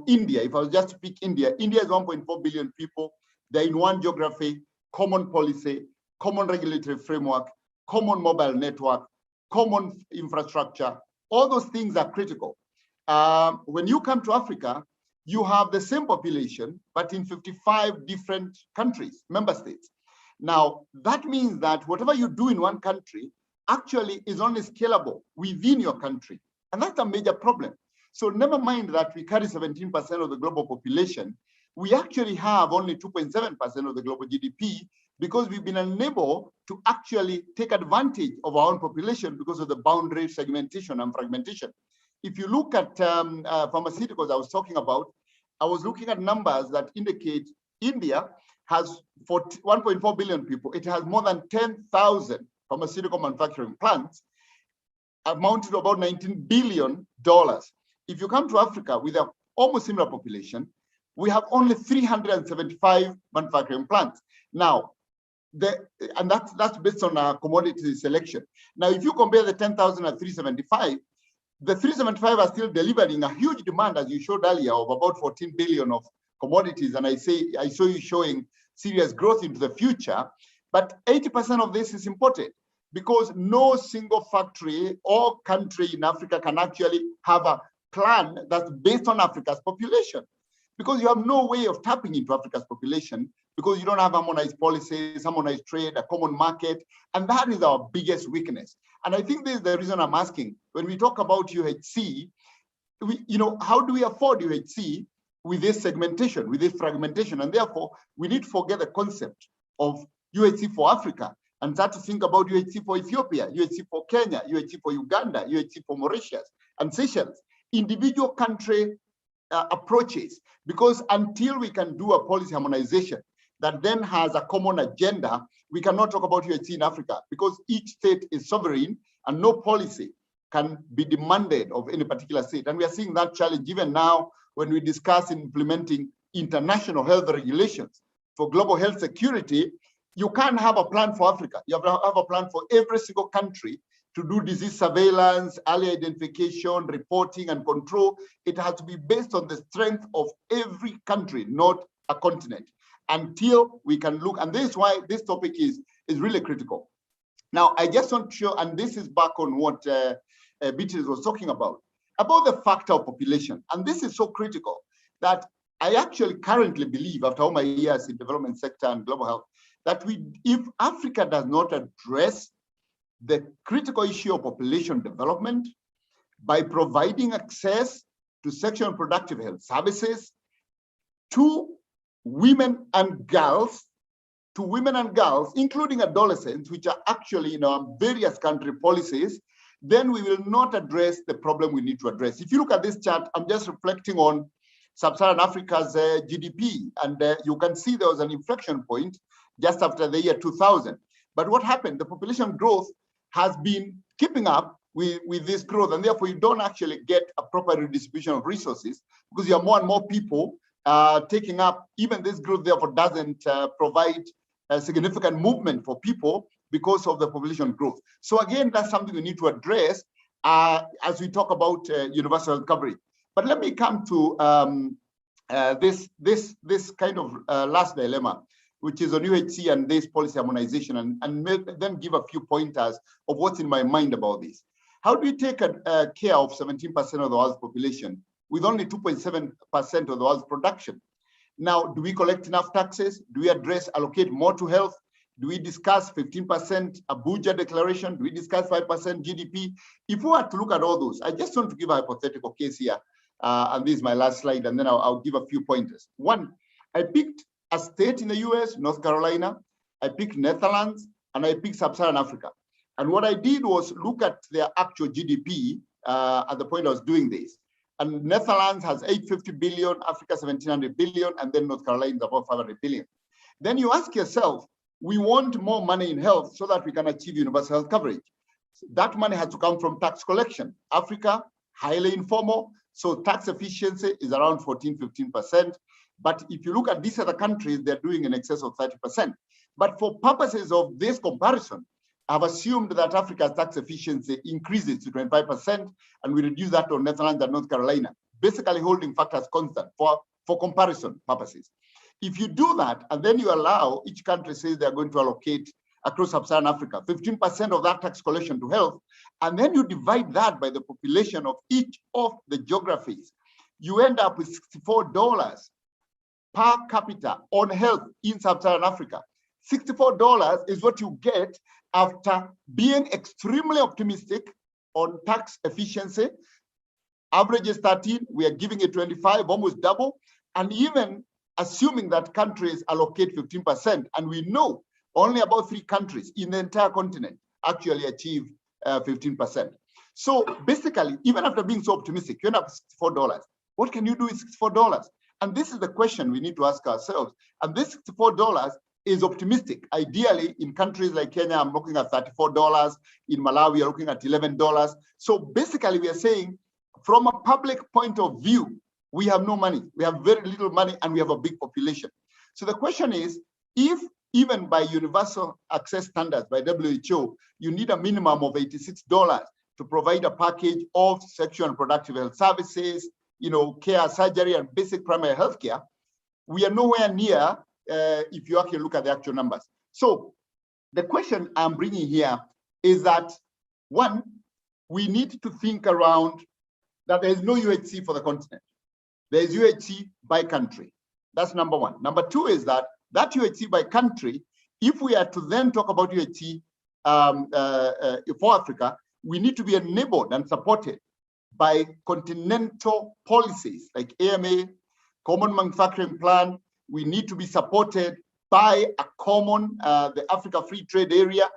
India, if I was just to pick India, India is 1.4 billion people. They're in one geography, common policy, common regulatory framework, common mobile network, common infrastructure. All those things are critical. When you come to Africa, you have the same population, but in 55 different countries, member states. Now, that means that whatever you do in one country actually is only scalable within your country. And that's a major problem. So never mind that we carry 17% of the global population, we actually have only 2.7% of the global GDP because we've been unable to actually take advantage of our own population because of the boundary segmentation and fragmentation. If you look at pharmaceuticals I was talking about, I was looking at numbers that indicate India has 1.4 billion people. It has more than 10,000 pharmaceutical manufacturing plants, amounting to about $19 billion. If you come to Africa with an almost similar population, we have only 375 manufacturing plants. Now, and that's based on our commodity selection. Now, if you compare the 10,000 and 375, the 375 are still delivering a huge demand, as you showed earlier, of about 14 billion of commodities. And I saw you showing serious growth into the future, but 80% of this is imported because no single factory or country in Africa can actually have a plan that's based on Africa's population, because you have no way of tapping into Africa's population because you don't have harmonized policies, harmonized trade, a common market, and that is our biggest weakness. And I think this is the reason I'm asking, when we talk about UHC, how do we afford UHC with this segmentation, with this fragmentation? And therefore, we need to forget the concept of UHC for Africa and start to think about UHC for Ethiopia, UHC for Kenya, UHC for Uganda, UHC for Mauritius and Seychelles, individual country approaches, because until we can do a policy harmonization that then has a common agenda, we cannot talk about UHC in Africa because each state is sovereign and no policy can be demanded of any particular state. And we are seeing that challenge even now when we discuss implementing international health regulations for global health security. You can't have a plan for Africa. You have to have a plan for every single country to do disease surveillance, early identification, reporting, and control. It has to be based on the strength of every country, not a continent, until we can look. And this is why this topic is really critical. Now, I just want to show, and this is back on what Beatrice was talking about the factor of population. And this is so critical that I actually currently believe, after all my years in development sector and global health, that if Africa does not address the critical issue of population development by providing access to sexual and reproductive health services to women and girls, including adolescents, which are actually in our various country policies, then we will not address the problem we need to address. If you look at this chart, I'm just reflecting on Sub-Saharan Africa's GDP, and you can see there was an inflection point just after the year 2000. But what happened? The population growth has been keeping up with this growth, and therefore you don't actually get a proper redistribution of resources because you have more and more people taking up. Even this growth therefore doesn't provide a significant movement for people because of the population growth. So again, that's something we need to address as we talk about universal health coverage. But let me come to this kind of last dilemma, which is on UHC and this policy harmonization, and then give a few pointers of what's in my mind about this. How do we take care of 17% of the world's population with only 2.7% of the world's production? Now, do we collect enough taxes? Do we allocate more to health? Do we discuss 15% Abuja declaration? Do we discuss 5% GDP? If we were to look at all those, I just want to give a hypothetical case here. And this is my last slide, and then I'll give a few pointers. One, I picked a state in the US, North Carolina. I picked Netherlands, and I picked Sub-Saharan Africa. And what I did was look at their actual GDP at the point I was doing this. And Netherlands has 850 billion, Africa 1700 billion, and then North Carolina is about 500 billion. Then you ask yourself, we want more money in health so that we can achieve universal health coverage. That money has to come from tax collection. Africa, highly informal, so tax efficiency is around 14–15%. But if you look at these other countries, they're doing in excess of 30%. But for purposes of this comparison, I've assumed that Africa's tax efficiency increases to 25%, and we reduce that to Netherlands and North Carolina, basically holding factors constant for comparison purposes. If you do that, and then you allow each country says they're going to allocate across Sub-Saharan Africa 15% of that tax collection to health, and then you divide that by the population of each of the geographies, you end up with $64 per capita on health in Sub-Saharan Africa. $64 is what you get after being extremely optimistic on tax efficiency. Average is 13, we are giving it 25, almost double, and even assuming that countries allocate 15%, and we know only about 3 countries in the entire continent actually achieve 15%. So basically, even after being so optimistic, you end up with $64. What can you do with $64? And this is the question we need to ask ourselves. And this $64 is optimistic. Ideally, in countries like Kenya, I'm looking at $34. In Malawi, we're looking at $11. So basically, we are saying, from a public point of view, we have no money. We have very little money, and we have a big population. So the question is, if even by universal access standards, by WHO, you need a minimum of $86 to provide a package of sexual and reproductive health services, care, surgery, and basic primary health care, we are nowhere near if you actually look at the actual numbers. So the question I'm bringing here is that, one, we need to think around that there is no UHC for the continent. There is UHC by country. That's number one. Number two is that UHC by country, if we are to then talk about UHC for Africa, we need to be enabled and supported by continental policies like AMA, Common Manufacturing Plan. We need to be supported by a common, the Africa Free Trade Area.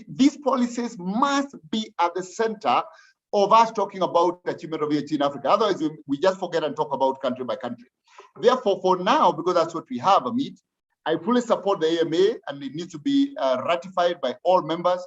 These policies must be at the center of us talking about achievement of UHC in Africa. Otherwise, we just forget and talk about country by country. Therefore, for now, because that's what we have, Amit, I fully support the AMA, and it needs to be ratified by all members.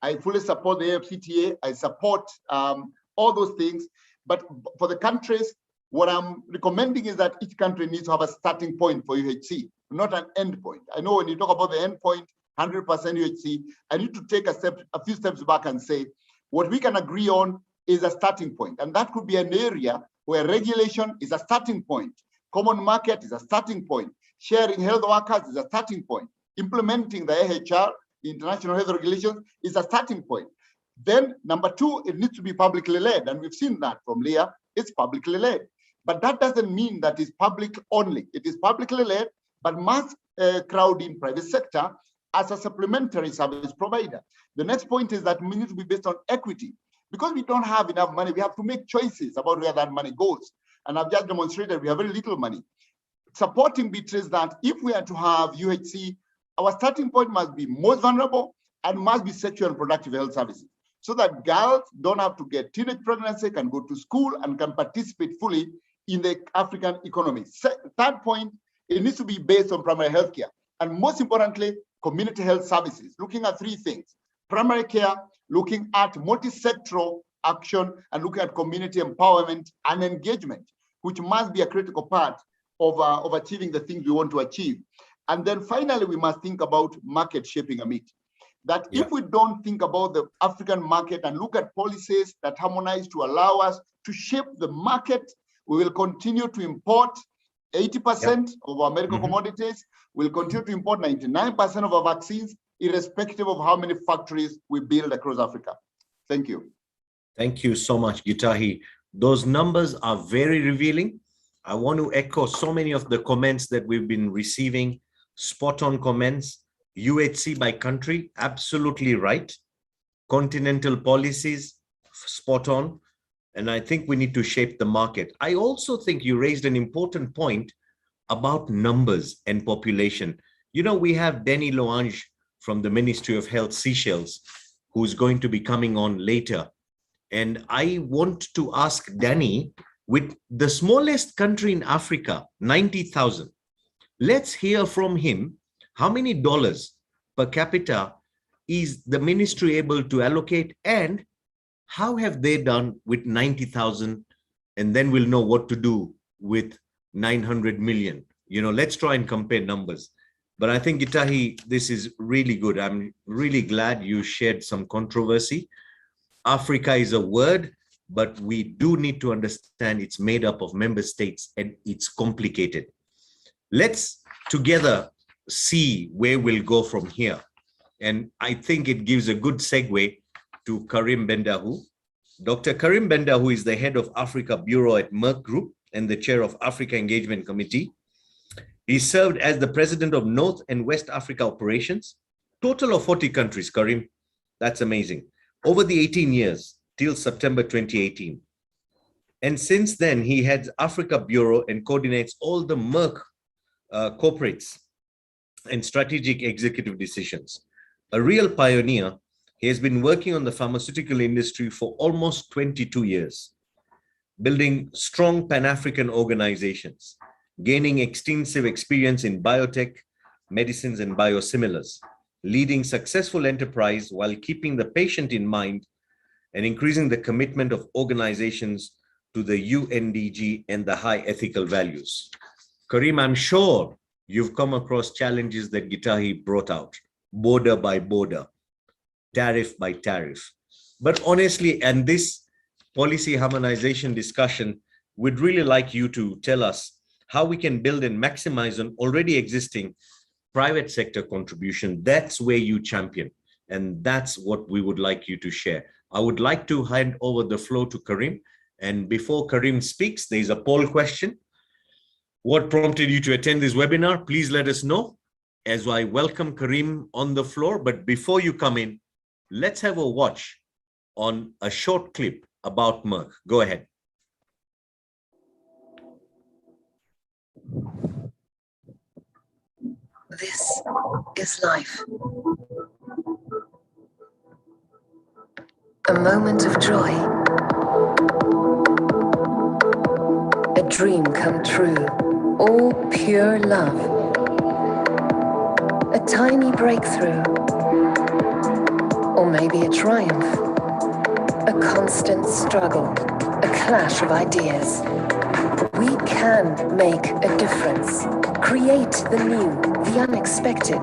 I fully support the AFCTA. I support all those things. But for the countries, what I'm recommending is that each country needs to have a starting point for UHC, not an end point. I know when you talk about the end point, 100% UHC, I need to take a few steps back and say, what we can agree on is a starting point. And that could be an area where regulation is a starting point. Common market is a starting point. Sharing health workers is a starting point. Implementing the AHR, the International Health Regulations, is a starting point. Then number two, it needs to be publicly led. And we've seen that from Leah, it's publicly led. But that doesn't mean that it's public only. It is publicly led, but must crowd in private sector as a supplementary service provider. The next point is that we need to be based on equity. Because we don't have enough money, we have to make choices about where that money goes. And I've just demonstrated we have very little money. Supporting betrays that if we are to have UHC, our starting point must be most vulnerable and must be sexual and reproductive health services, so that girls don't have to get teenage pregnancy, can go to school, and can participate fully in the African economy. Third point, it needs to be based on primary health care. And most importantly, community health services, looking at 3 things: primary care, looking at multi-sectoral action, and looking at community empowerment and engagement, which must be a critical part of achieving the things we want to achieve. And then finally, we must think about market shaping, Amit. That if we don't think about the African market and look at policies that harmonize to allow us to shape the market, we will continue to import 80% of our medical commodities. We'll continue to import 99% of our vaccines, irrespective of how many factories we build across Africa. Thank you. Thank you so much, Gitahi. Those numbers are very revealing. I want to echo so many of the comments that we've been receiving, spot on comments. UHC by country, absolutely right. Continental policies, spot on. And I think we need to shape the market. I also think you raised an important point about numbers and population. You know, we have Denny Loange from the Ministry of Health, Seychelles, who's going to be coming on later. And I want to ask Danny, with the smallest country in Africa, 90,000, let's hear from him how many dollars per capita is the ministry able to allocate, and how have they done with 90,000? And then we'll know what to do with 900 million. You know, let's try and compare numbers. But I think, Gitahi, this is really good. I'm really glad you shared some controversy. Africa is a word, but we do need to understand it's made up of member states and it's complicated. Let's together see where we'll go from here. And I think it gives a good segue to Kareem Bender. Dr. Kareem Bender, who is the head of Africa Bureau at Merck Group and the chair of Africa Engagement Committee. He served as the president of North and West Africa operations, total of 40 countries, Kareem. That's amazing. Over the 18 years, till September 2018. And since then, he heads Africa Bureau and coordinates all the Merck corporates and strategic executive decisions. A real pioneer, he has been working on the pharmaceutical industry for almost 22 years, building strong Pan-African organizations, gaining extensive experience in biotech, medicines, and biosimilars, leading successful enterprise while keeping the patient in mind and increasing the commitment of organizations to the UNDG and the high ethical values. Kareem, I'm sure you've come across challenges that Gitahi brought out, border by border, tariff by tariff. But honestly, and this policy harmonization discussion, we'd really like you to tell us how we can build and maximize on already existing private sector contribution. That's where you champion. And that's what we would like you to share. I would like to hand over the floor to Kareem. And before Kareem speaks, there's a poll question. What prompted you to attend this webinar? Please let us know as I welcome Kareem on the floor. But before you come in, let's have a watch on a short clip about Merck. Go ahead. This is life. A moment of joy. A dream come true. All pure love. A tiny breakthrough. Or maybe a triumph. A constant struggle. A clash of ideas. We can make a difference. Create the new, the unexpected.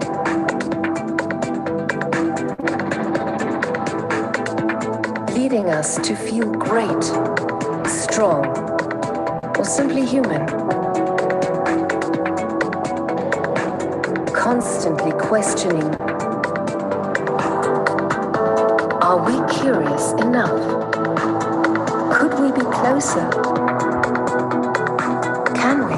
Leading us to feel great, strong, or simply human. Constantly questioning. Are we curious enough? Could we be closer? Can we?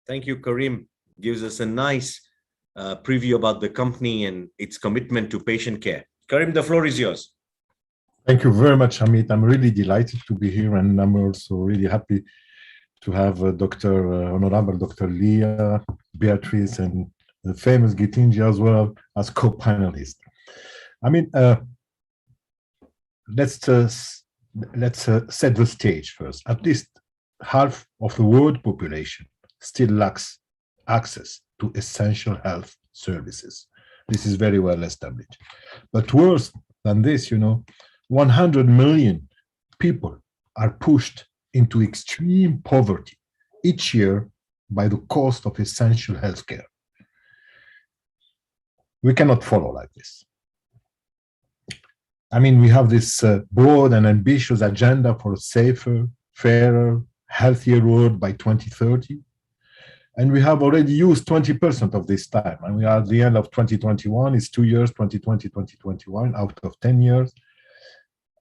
Thank you, Kareem. Gives us a nice preview about the company and its commitment to patient care. Kareem, the floor is yours. Thank you very much, Amit. I'm really delighted to be here, and I'm also really happy to have Honorable Dr. Leah, Beatrice, and the famous Gitinji as well as co-panelists. I mean, let's set the stage first. At least half of the world population still lacks access to essential health services. This is very well established. But worse than this, 100 million people are pushed into extreme poverty each year by the cost of essential healthcare. We cannot follow like this. I mean, we have this broad and ambitious agenda for a safer, fairer, healthier world by 2030. And we have already used 20% of this time. And we are at the end of 2021, it's 2 years, 2020, 2021, out of 10 years.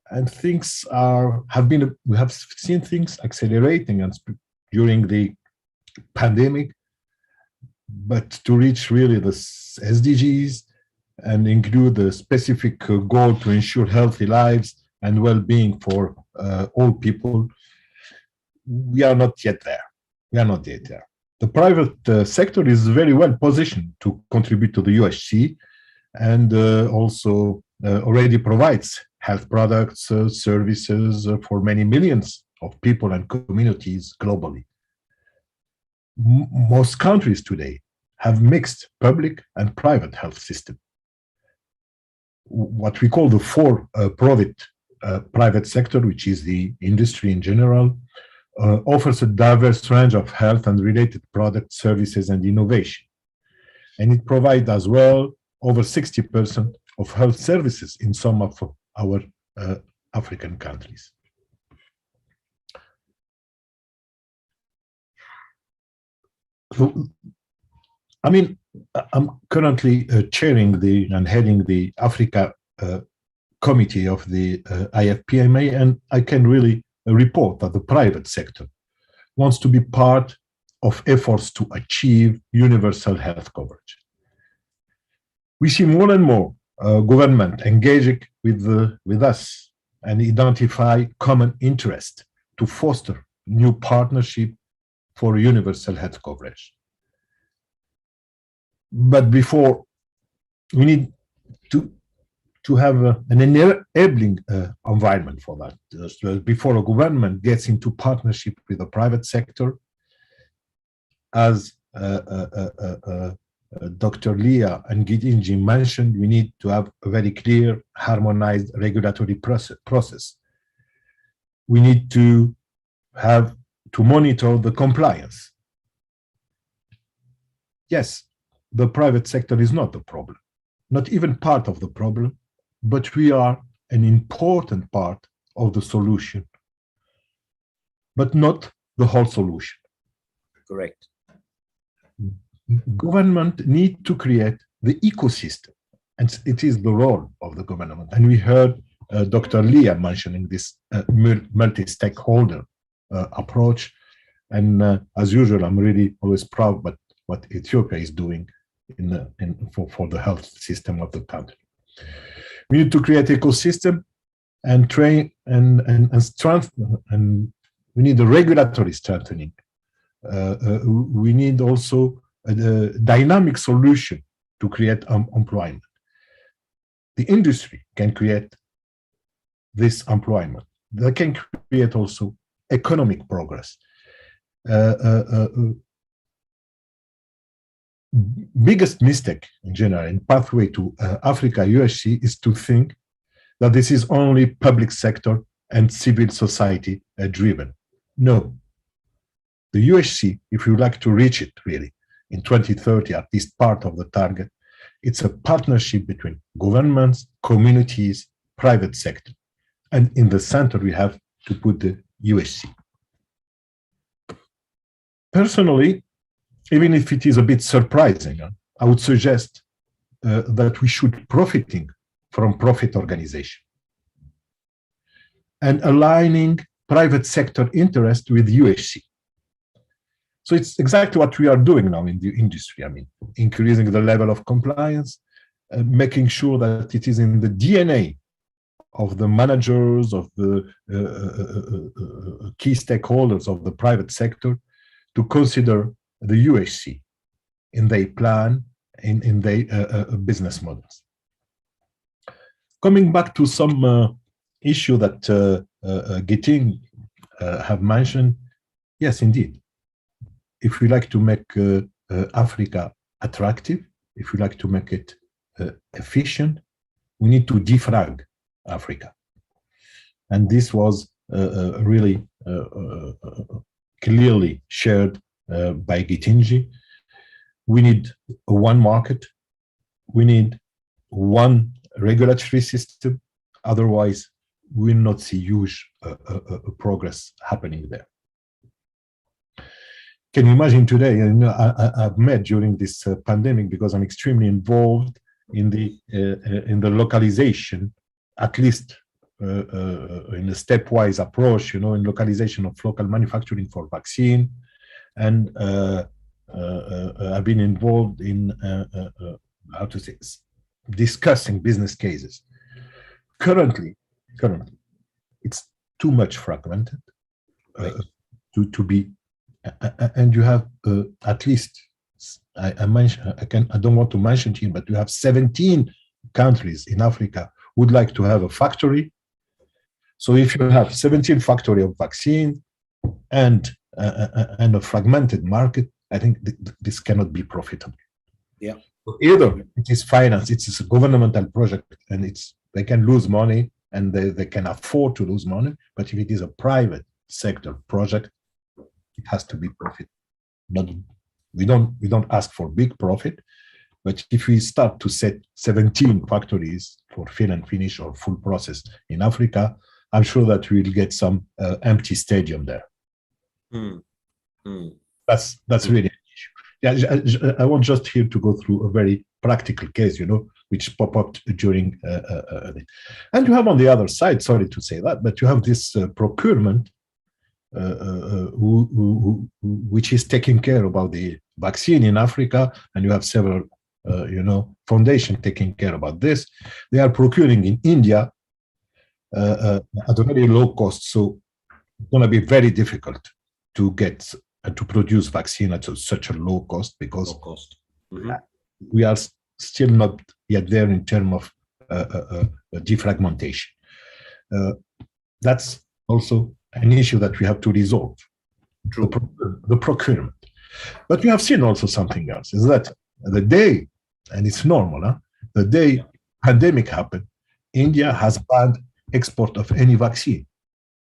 And things we have seen things accelerating and during the pandemic, but to reach really the SDGs and include the specific goal to ensure healthy lives and well-being for all people, we are not yet there. We are not yet there. The private sector is very well positioned to contribute to the UHC and also already provides health products, services for many millions of people and communities globally. Most countries today have mixed public and private health system. What we call the for-profit private sector, which is the industry in general, offers a diverse range of health and related products, services, and innovation. And it provides as well over 60% of health services in some of our African countries. So, I mean, I'm currently chairing and heading the Africa committee of the IFPMA, and I can really report that the private sector wants to be part of efforts to achieve universal health coverage. We see more and more government engaging with us and identify common interest to foster new partnership for universal health coverage. But before, we need to have an enabling environment for that. So before a government gets into partnership with the private sector, as Dr. Leah and Gitinji mentioned, we need to have a very clear, harmonized regulatory process. We need to monitor the compliance. Yes, the private sector is not the problem, not even part of the problem, but we are an important part of the solution, but not the whole solution. Correct. Government need to create the ecosystem, and it is the role of the government. And we heard Dr. Leah mentioning this multi-stakeholder approach. And as usual, I'm really always proud about what Ethiopia is doing for the health system of the country. We need to create ecosystem and train and strengthen, and we need a regulatory strengthening. We need also a dynamic solution to create employment. The industry can create this employment. They can create also economic progress. Biggest mistake in general in pathway to Africa UHC is to think that this is only public sector and civil society driven. No. The UHC, if you like to reach it really in 2030, at least part of the target, it's a partnership between governments, communities, private sector. And in the center, we have to put the UHC. Personally, even if it is a bit surprising, I would suggest that we should profiting from profit organization and aligning private sector interest with UHC. So it's exactly what we are doing now in the industry. I mean, increasing the level of compliance, making sure that it is in the DNA of the managers, of the key stakeholders of the private sector to consider the UHC in their plan, in their business models. Coming back to some issue that Giting have mentioned, yes, indeed. If we like to make Africa attractive, if we like to make it efficient, we need to defrag Africa. And this was really clearly shared by Gitinji. We need one market. We need one regulatory system. Otherwise, we will not see huge progress happening there. can you imagine today? You know, I've met during this pandemic because I'm extremely involved in the localization, at least in a stepwise approach, you know, in localization of local manufacturing for vaccine, and I've been involved in how to say, discussing business cases. Currently, it's too much fragmented to be, and you have at least I don't want to mention here, but you have 17 countries in Africa who would like to have a factory. So if you have 17 factory of vaccine and a fragmented market, I think this cannot be profitable. Yeah. So either it is finance, it's a governmental project, and they can lose money and they can afford to lose money. But if it is a private sector project, it has to be profit. We don't ask for big profit, but if we start to set 17 factories for fill and finish or full process in Africa, I'm sure that we'll get some empty stadium there. That's really an issue. Yeah, I want just here to go through a very practical case, you know, which pop up during, and you have on the other side, sorry to say that, but you have this procurement, which is taking care about the vaccine in Africa, and you have several, you know, foundation taking care about this. They are procuring in India at a very low cost, so it's going to be very difficult to get to produce vaccine at such a low cost, because we are still not yet there in terms of defragmentation. That's also an issue that we have to resolve. True. The procurement. But we have seen also something else, is that the day, and it's normal, the day pandemic happened, India has banned export of any vaccine.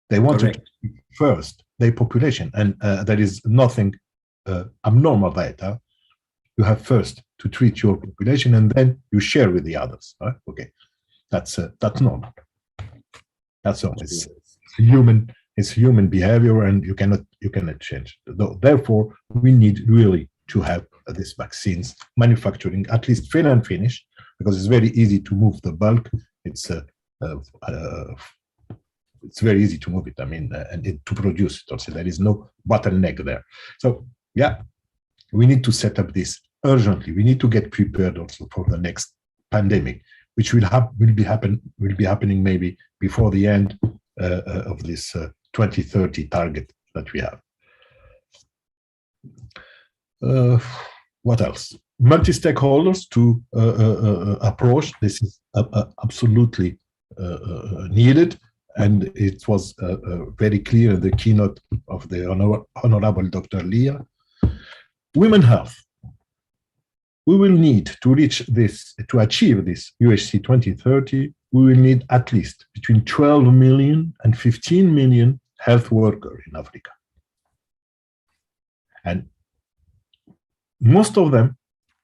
They wanted to keep first their population, and there is nothing abnormal about that. You have first to treat your population, and then you share with the others. Right? Okay, that's normal. That's all. It's human behavior, and you cannot change. Therefore, we need really to have these vaccines manufacturing, at least fill and finish, because it's very easy to move the bulk. It's very easy to move it. I mean, to produce it also. There is no bottleneck there. So yeah, we need to set up this urgently. We need to get prepared also for the next pandemic, which will be happening maybe before the end of this 2030 target that we have. What else? Multi-stakeholders to approach. This is absolutely needed, and it was very clear in the keynote of the Honorable Dr. Leah. Women health. We will need to reach this, to achieve this UHC 2030, we will need at least between 12 million and 15 million health workers in Africa. And most of them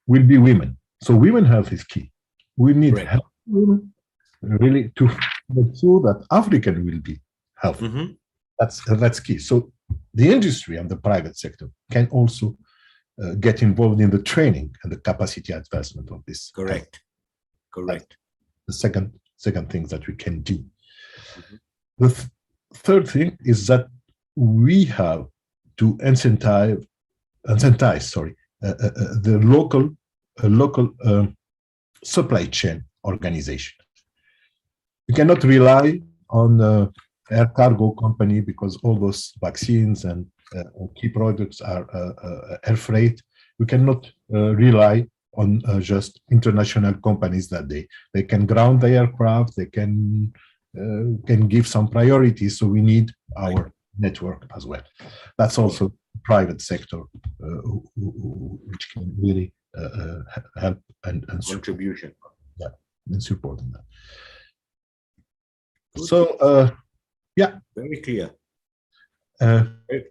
will be women. So women health is key. We need healthy women really to make sure that African will be healthy. That's key. So the industry and the private sector can also get involved in the training and the capacity advancement of this. Correct. The second thing that we can do. The third thing is that we have to incentivize the local supply chain organization. We cannot rely on air cargo company, because all those vaccines and key products are air freight. We cannot rely on just international companies that they can ground the aircraft, they can give some priority. So we need our network as well. That's also private sector which can really help and contribution. Yeah, and supporting that. Good. So yeah, very clear. Very,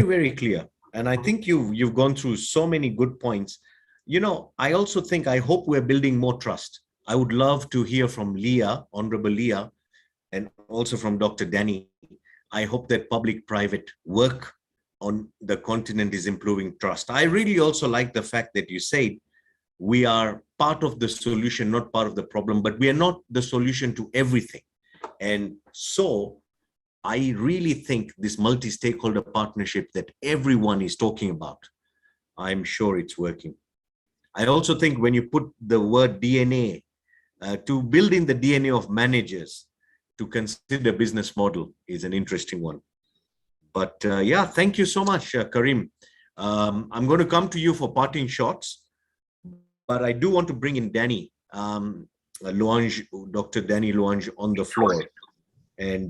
very clear. And I think you've gone through so many good points. You know, I also think, I hope we're building more trust. I would love to hear from Leah, Honorable Leah, and also from Dr. Danny. I hope that public-private work on the continent is improving trust. I really also like the fact that you said we are part of the solution, not part of the problem, but we are not the solution to everything. And so I really think this multi-stakeholder partnership that everyone is talking about, I'm sure it's working. I also think when you put the word DNA, to build in the DNA of managers to consider business model is an interesting one. But yeah, thank you so much, Kareem. I'm going to come to you for parting shots, but I do want to bring in Danny Louange, Dr. Danny Louange on the floor. And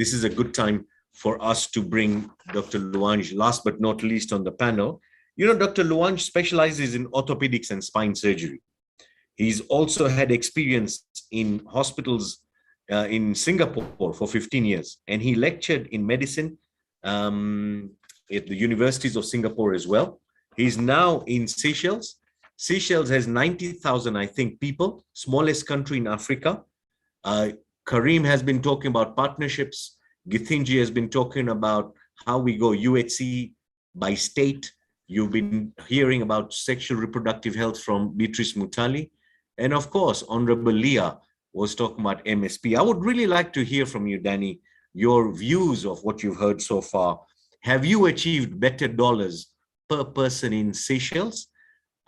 this is a good time for us to bring Dr. Louange, last but not least, on the panel. You know, Dr. Louange specializes in orthopedics and spine surgery. He's also had experience in hospitals in Singapore for 15 years, and he lectured in medicine at the universities of Singapore as well. He's now in Seychelles. Seychelles has 90,000, I think, people, smallest country in Africa. Kareem has been talking about partnerships. Githinji has been talking about how we go UHC by state. You've been hearing about sexual reproductive health from Beatrice Mutali. And of course, Honorable Leah was talking about MSP. I would really like to hear from you, Danny, your views of what you've heard so far. Have you achieved better dollars per person in Seychelles?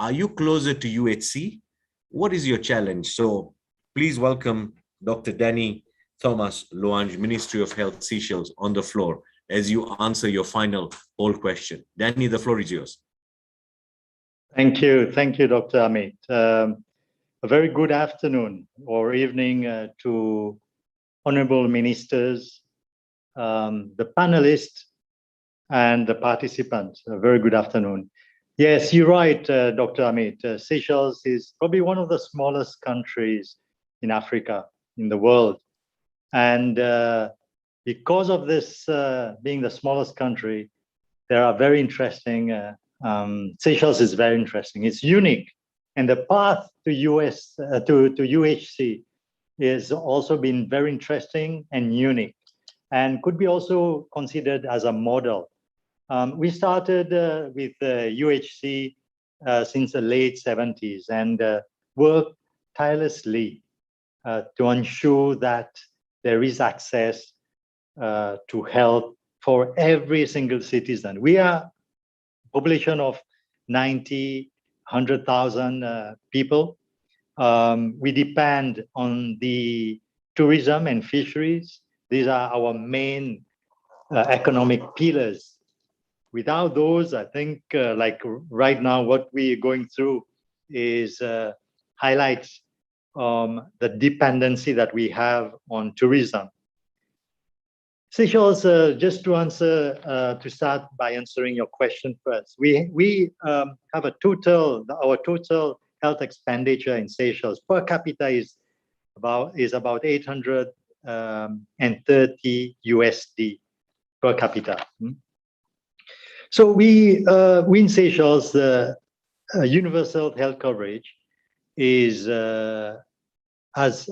Are you closer to UHC? What is your challenge? So please welcome Dr. Danny Thomas Louange, Ministry of Health, Seychelles, on the floor as you answer your final poll question. Danny, the floor is yours. Thank you, Dr. Amit. A very good afternoon or evening to honorable ministers, the panelists, and the participants. A very good afternoon. Yes, you're right, Dr. Amit. Seychelles is probably one of the smallest countries in Africa, in the world. And because of this being the smallest country, there are very interesting, Seychelles is very interesting. It's unique. And the path to UHC is also been very interesting and unique, and could be also considered as a model. We started with UHC since the late 70s and worked tirelessly to ensure that there is access to health for every single citizen. We are a population of 100,000 people. We depend on the tourism and fisheries. These are our main economic pillars. Without those, I think like right now, what we're going through is highlights the dependency that we have on tourism. Seychelles, just to answer, to start by answering your question first, we have a our total health expenditure in Seychelles per capita is about 830 USD per capita. So we in Seychelles, universal health coverage is has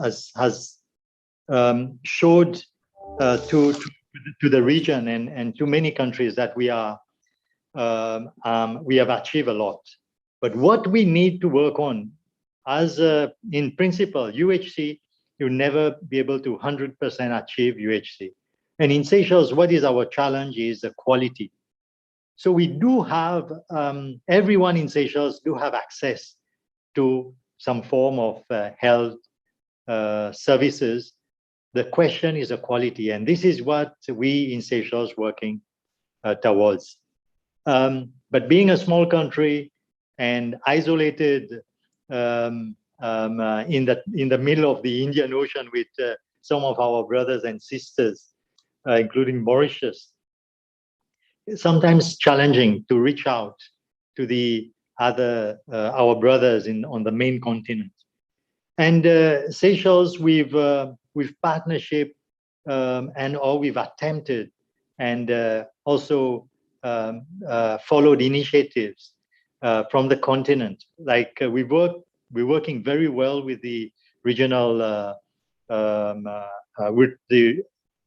showed to the region and to many countries that we have achieved a lot. But what we need to work on, as in principle, UHC, you'll never be able to 100% achieve UHC. And in Seychelles, what is our challenge is the quality. So we do have, everyone in Seychelles do have access to some form of health services. The question is the quality, and this is what we in Seychelles working towards. But being a small country and isolated in the middle of the Indian Ocean with some of our brothers and sisters, including Mauritius, it's sometimes challenging to reach out to the other our brothers on the main continent. And Seychelles, we've partnership and we've attempted and also followed initiatives from the continent. Like we're working very well with the regional, with the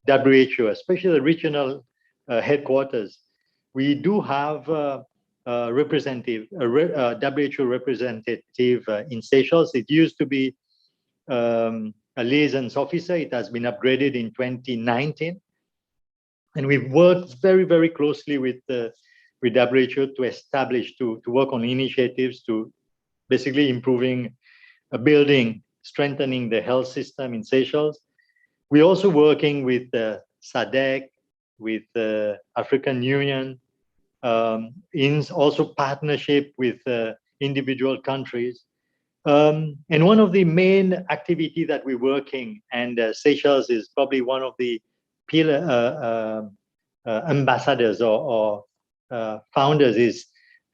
WHO, especially the regional headquarters we do have a WHO representative in Seychelles. It used to be a liaisons officer. It has been upgraded in 2019. And we've worked very, very closely with WHO to establish, to work on initiatives to basically improving, building, strengthening the health system in Seychelles. We're also working with SADC, with the African Union, in also partnership with individual countries. And one of the main activity that we're working, and Seychelles is probably one of the pillar ambassadors or founders, is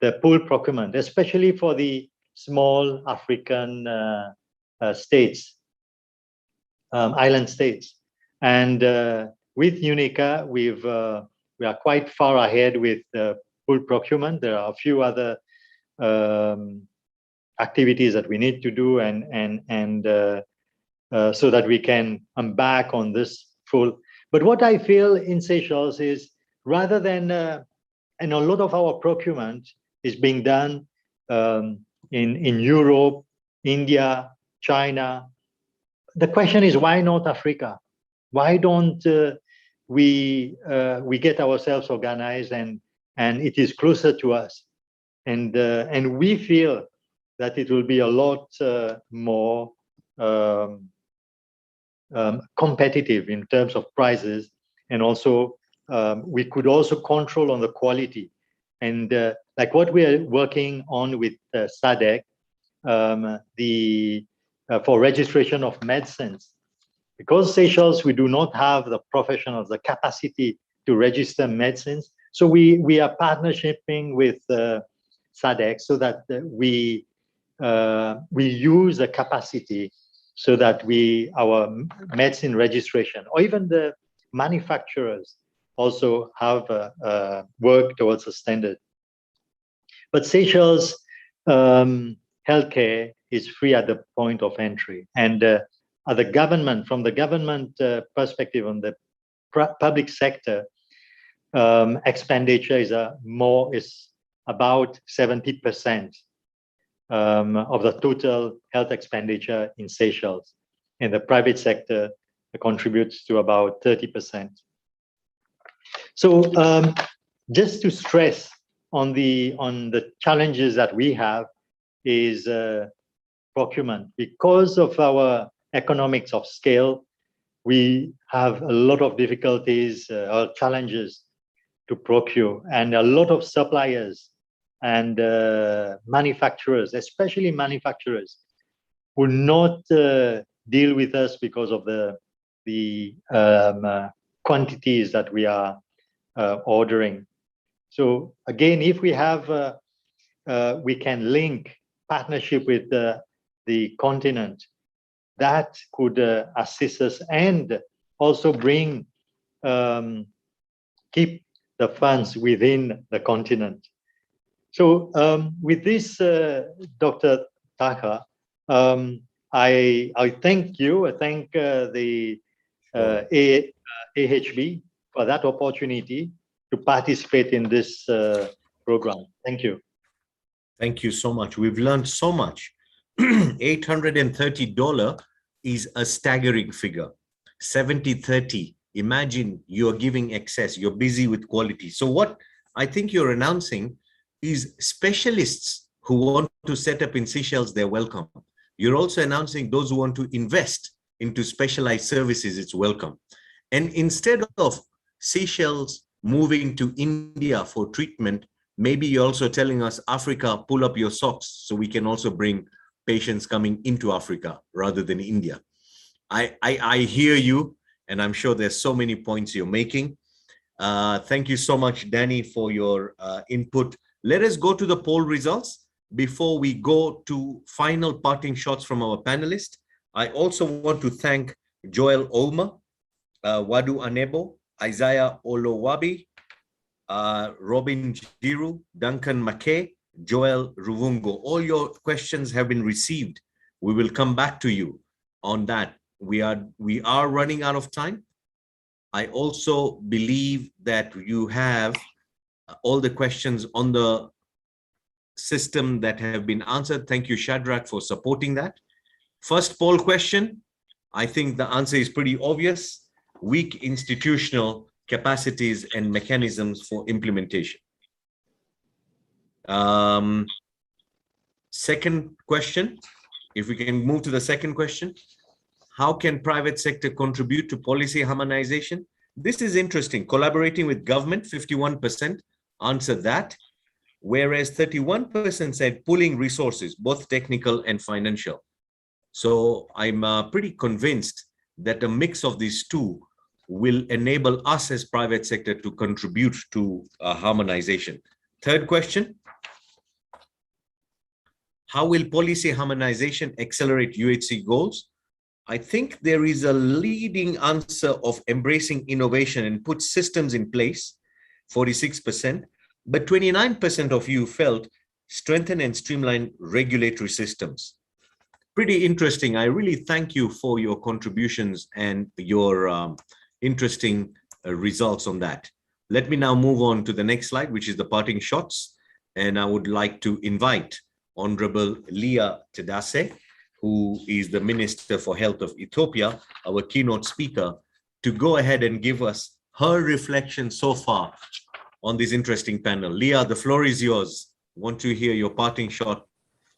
the pool procurement, especially for the small African states, island states. And with UNICA, we are quite far ahead with pool procurement. There are a few other activities that we need to do, and so that we can embark on this full. But what I feel in Seychelles is, rather than, and a lot of our procurement is being done in Europe, India, China. The question is, why not Africa? Why don't we get ourselves organized and it is closer to us? And we feel that it will be a lot more competitive in terms of prices, and also we could also control on the quality. And like what we are working on with SADC, for registration of medicines, because Seychelles, we do not have the professionals, the capacity to register medicines. So we are partnershiping with SADC so that we use the capacity so that our medicine registration, or even the manufacturers, also have work towards a standard. But Seychelles healthcare is free at the point of entry, and at the government, from the government perspective, on the public sector, expenditure is about 70% of the total health expenditure in Seychelles, and the private sector contributes to about 30%. So just to stress on the challenges that we have is procurement. Because of our economics of scale, we have a lot of difficulties or challenges to procure, and a lot of suppliers and manufacturers, especially manufacturers, will not deal with us because of the quantities that we are ordering. So again, if we have, we can link partnership with the continent, that could assist us, and also bring, keep the funds within the continent. So with this, Dr. Taka, I thank you. I thank the AHB for that opportunity to participate in this program. Thank you. Thank you so much. We've learned so much. $830 is a staggering figure. 70-30. Imagine you're giving excess, you're busy with quality. So what I think you're announcing is specialists who want to set up in Seychelles, they're welcome. You're also announcing those who want to invest into specialized services, it's welcome. And instead of Seychelles moving to India for treatment, maybe you're also telling us, Africa, pull up your socks so we can also bring patients coming into Africa rather than India. I hear you, and I'm sure there's so many points you're making. Thank you so much, Danny, for your input. Let us go to the poll results before we go to final parting shots from our panelists. I also want to thank Joel Olma, Wadu Anebo, Isaiah Olowabi, Robin Jiru, Duncan McKay, Joel Ruvungo. All your questions have been received. We will come back to you on that. We are running out of time. I also believe that you have all the questions on the system that have been answered. Thank you, Shadrach, for supporting that. First poll question, I think the answer is pretty obvious: weak institutional capacities and mechanisms for implementation. Second question, if we can move to the second question, how can private sector contribute to policy harmonization? This is interesting. Collaborating with government, 51% answered that, whereas 31% said pooling resources, both technical and financial. So I'm pretty convinced that a mix of these two will enable us as private sector to contribute to harmonization. Third question, how will policy harmonization accelerate UHC goals? I think there is a leading answer of embracing innovation and put systems in place, 46%, but 29% of you felt strengthen and streamline regulatory systems. Pretty interesting. I really thank you for your contributions and your interesting results on that. Let me now move on to the next slide, which is the parting shots. And I would like to invite Honorable Leah Tedase, who is the Minister for Health of Ethiopia, our keynote speaker, to go ahead and give us her reflection so far on this interesting panel. Leah, the floor is yours. Want to hear your parting shot,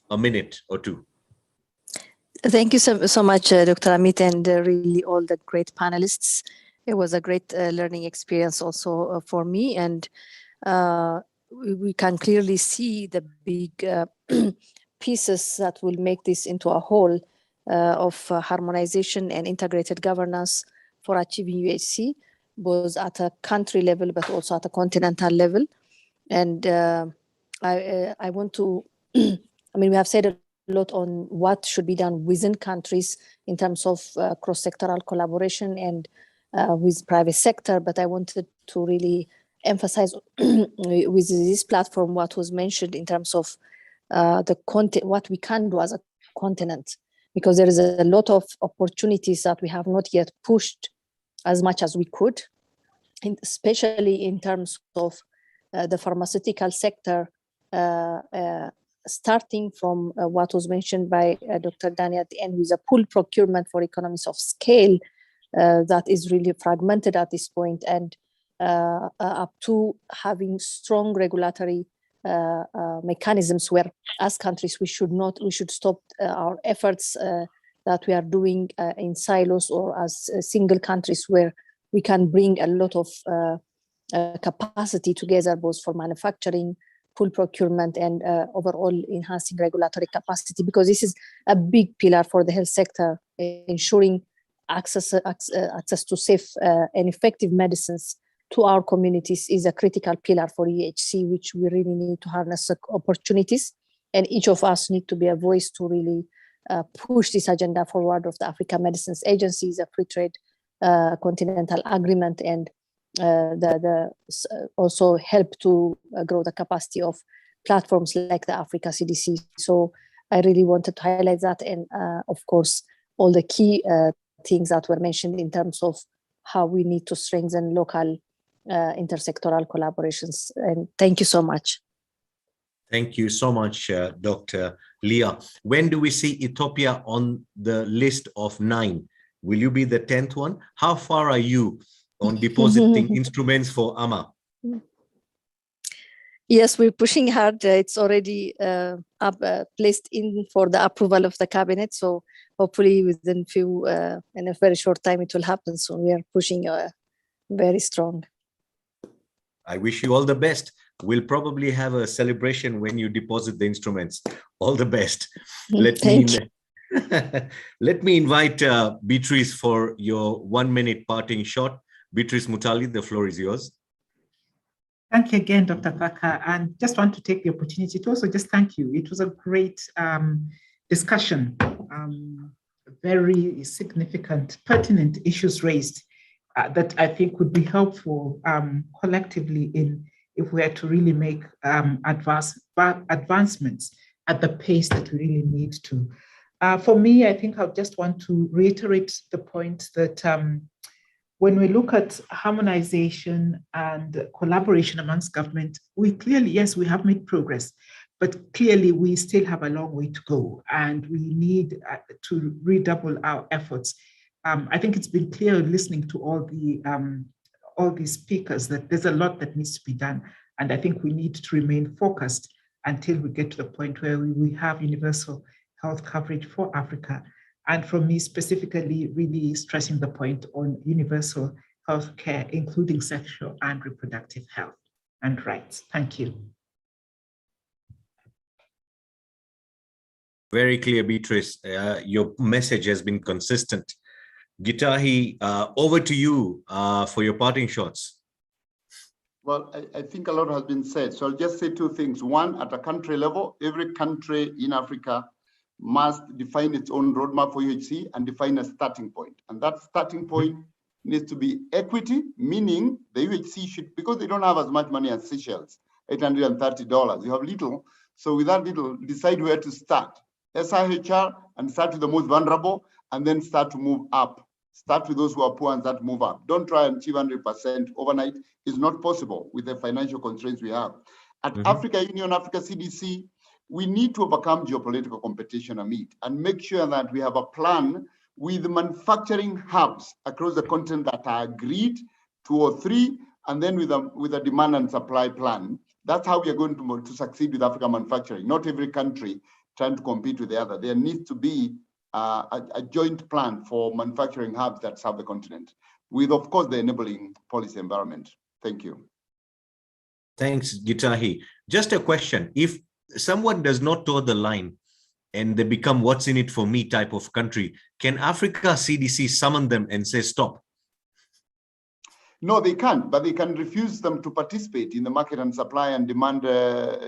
a minute or two. Thank you so much, Dr. Amit, and really all the great panelists. It was a great learning experience also for me, and we can clearly see the big pieces that will make this into a whole of harmonization and integrated governance for achieving UHC, both at a country level but also at a continental level. And I want to, I mean, we have said a lot on what should be done within countries in terms of cross-sectoral collaboration and with private sector, but I wanted to really emphasize with this platform what was mentioned in terms of the content, what we can do as a continent, because there is a lot of opportunities that we have not yet pushed as much as we could, especially in terms of the pharmaceutical sector, starting from what was mentioned by Dr. Dani at the end, with a pool procurement for economies of scale that is really fragmented at this point, and up to having strong regulatory mechanisms where, as countries, we should stop our efforts that we are doing in silos or as single countries, where we can bring a lot of capacity together, both for manufacturing, pool procurement, and overall enhancing regulatory capacity, because this is a big pillar for the health sector. Ensuring access to safe and effective medicines to our communities is a critical pillar for UHC, which we really need to harness opportunities, and each of us need to be a voice to really push this agenda forward of the African Medicines Agency, the free trade continental agreement, and also help to grow the capacity of platforms like the Africa CDC. So I really wanted to highlight that, and of course all the key things that were mentioned in terms of how we need to strengthen local intersectoral collaborations. And thank you so much. Thank you so much, Dr. Leah. When do we see Ethiopia on the list of 9? Will you be the 10th one? How far are you on depositing instruments for AMA? Yes, we're pushing hard. It's already placed in for the approval of the cabinet. So hopefully within in a very short time, it will happen. So we are pushing very strong. I wish you all the best. We'll probably have a celebration when you deposit the instruments. All the best. Let me invite Beatrice for your 1-minute parting shot. Beatrice Mutali, the floor is yours. Thank you again, Dr. Thaka, and just want to take the opportunity to also just thank you. It was a great discussion, very significant, pertinent issues raised that I think would be helpful collectively if we are to really make advancements at the pace that we really need to. For me, I think I just want to reiterate the point that when we look at harmonization and collaboration amongst government, we clearly, yes, we have made progress, but clearly we still have a long way to go, and we need to redouble our efforts. I think it's been clear listening to all the speakers that there's a lot that needs to be done, and I think we need to remain focused until we get to the point where we have universal health coverage for Africa. And for me specifically, really stressing the point on universal health care, including sexual and reproductive health and rights. Thank you. Very clear, Beatrice. Your message has been consistent. Gitahi, over to you for your parting shots. Well, I think a lot has been said. So I'll just say two things. One, at a country level, every country in Africa must define its own roadmap for UHC and define a starting point. And that starting point needs to be equity, meaning the UHC should, because they don't have as much money as Seychelles, $830. You have little. So with that little, decide where to start. SIHR and start with the most vulnerable and then start to move up. Start with those who are poor and start to move up. Don't try and achieve 100% overnight. It's not possible with the financial constraints we have. At Africa Union, Africa CDC, we need to overcome geopolitical competition and make sure that we have a plan with manufacturing hubs across the continent that are agreed, 2 or 3, and then with a demand and supply plan. That's how we are going to succeed with African manufacturing. Not every country trying to compete with the other. There needs to be a joint plan for manufacturing hubs that serve the continent, with, of course, the enabling policy environment. Thank you. Thanks, Gitahi. Just a question. If someone does not toe the line and they become what's in it for me type of country, can Africa CDC summon them and say stop? No, they can't, but they can refuse them to participate in the market and supply and demand,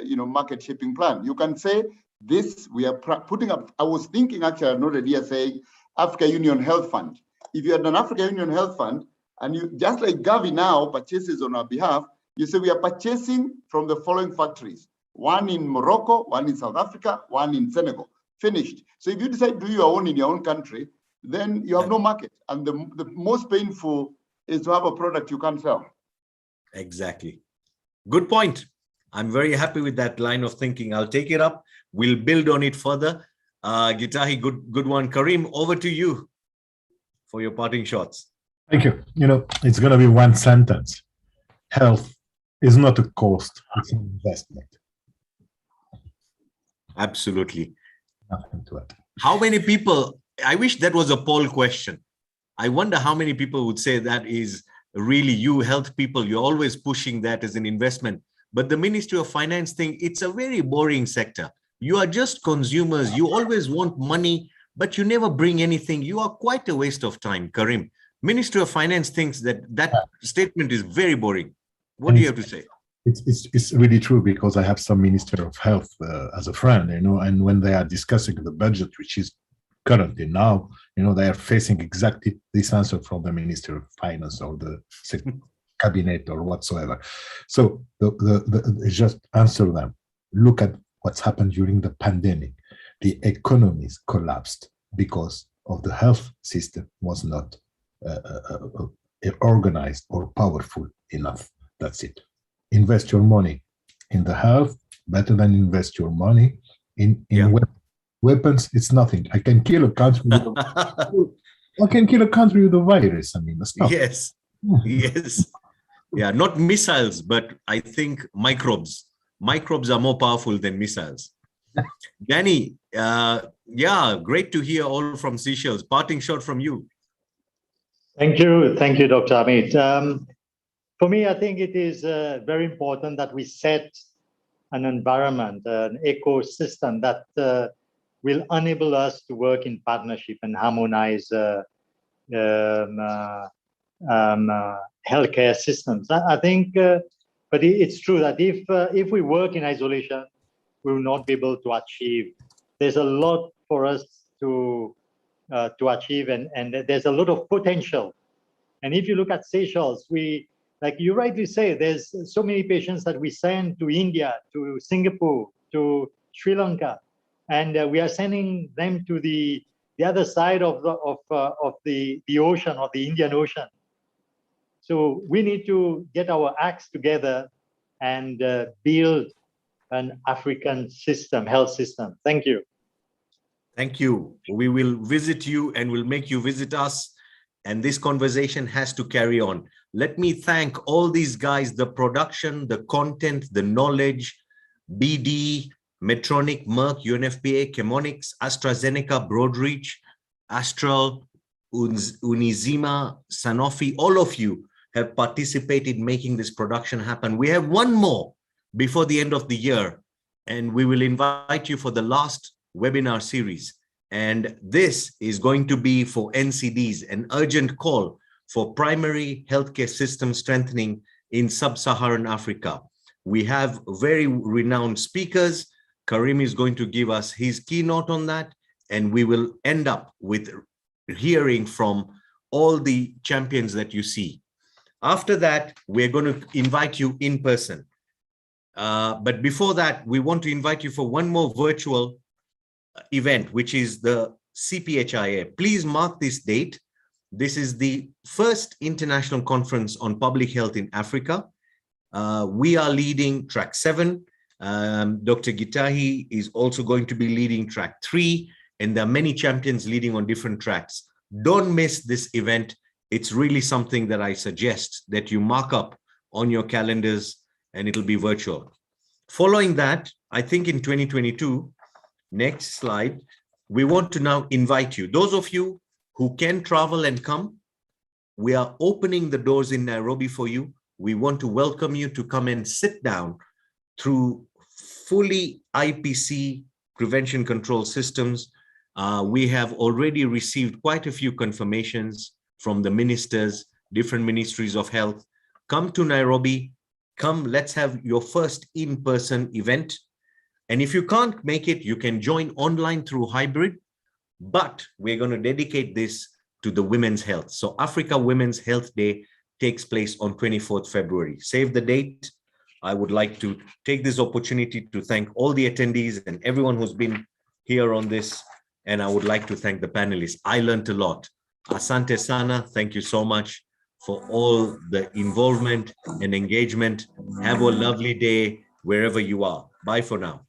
market shaping plan. You can say this, we are putting up, I was thinking actually, I noted here saying Africa Union Health Fund. If you had an Africa Union Health Fund, and you, just like Gavi now purchases on our behalf, you say we are purchasing from the following factories. One in Morocco, one in South Africa, one in Senegal. Finished. So if you decide to do your own in your own country, then you have no market. And the most painful is to have a product you can't sell. Exactly. Good point. I'm very happy with that line of thinking. I'll take it up. We'll build on it further. Gitahi, good one. Kareem, over to you for your parting shots. Thank you. It's going to be one sentence. Health is not a cost, it's an investment. Absolutely. Nothing to it. How many people, I wish that was a poll question. I wonder how many people would say that is really you health people, you're always pushing that as an investment. But the Ministry of Finance thing, it's a very boring sector. You are just consumers. You always want money, but you never bring anything. You are quite a waste of time, Kareem. Ministry of Finance thinks that statement is very boring. What do you have to say? It's really true, because I have some Minister of Health as a friend, and when they are discussing the budget, which is currently now, they are facing exactly this answer from the Minister of Finance or the cabinet or whatsoever. So just answer them. Look at what's happened during the pandemic. The economies collapsed because of the health system was not organized or powerful enough. That's it. Invest your money in the health better than invest your money in weapons. It's nothing. I can kill a country with a virus. I mean, that's not. Yes. Yes. Yeah, not missiles, but I think microbes. Microbes are more powerful than missiles. Danny, great to hear all from Seychelles. Parting shot from you. Thank you, Dr. Amit. For me, I think it is very important that we set an environment, an ecosystem that will enable us to work in partnership and harmonize healthcare systems. I think, but it's true that if we work in isolation, we will not be able to achieve. There's a lot for us to achieve, and there's a lot of potential. And if you look at Seychelles, like you rightly say, there's so many patients that we send to India, to Singapore, to Sri Lanka, and we are sending them to the other side of the ocean, of the Indian Ocean. So we need to get our acts together and build an African system, health system. Thank you. Thank you. We will visit you and we'll make you visit us. And this conversation has to carry on. Let me thank all these guys, the production, the content, the knowledge, BD, Medtronic, Merck, UNFPA, Chemonics, AstraZeneca, Broadreach, Astral, Unizima, Sanofi. All of you have participated in making this production happen. We have one more before the end of the year, and we will invite you for the last webinar series. And this is going to be for NCDs, an urgent call for primary healthcare system strengthening in sub-Saharan Africa. We have very renowned speakers. Kareem is going to give us his keynote on that, and we will end up with hearing from all the champions that you see. After that, we're going to invite you in person. But before that, we want to invite you for one more virtual event, which is the CPHIA. Please mark this date. This is the first international conference on public health in Africa. We are leading track 7. Dr. Gitahi is also going to be leading track 3, and there are many champions leading on different tracks. Don't miss this event. It's really something that I suggest that you mark up on your calendars, and it'll be virtual. Following that, I think in 2022, next slide, we want to now invite you. Those of you who can travel and come, we are opening the doors in Nairobi for you. We want to welcome you to come and sit down through fully IPC prevention control systems. We have already received quite a few confirmations from the ministers, different ministries of health. Come to Nairobi, come, let's have your first in-person event. And if you can't make it, you can join online through hybrid, but we're going to dedicate this to the women's health. So Africa Women's Health Day takes place on 24th February. Save the date. I would like to take this opportunity to thank all the attendees and everyone who's been here on this. And I would like to thank the panelists. I learned a lot. Asante Sana, thank you so much for all the involvement and engagement. Have a lovely day wherever you are. Bye for now.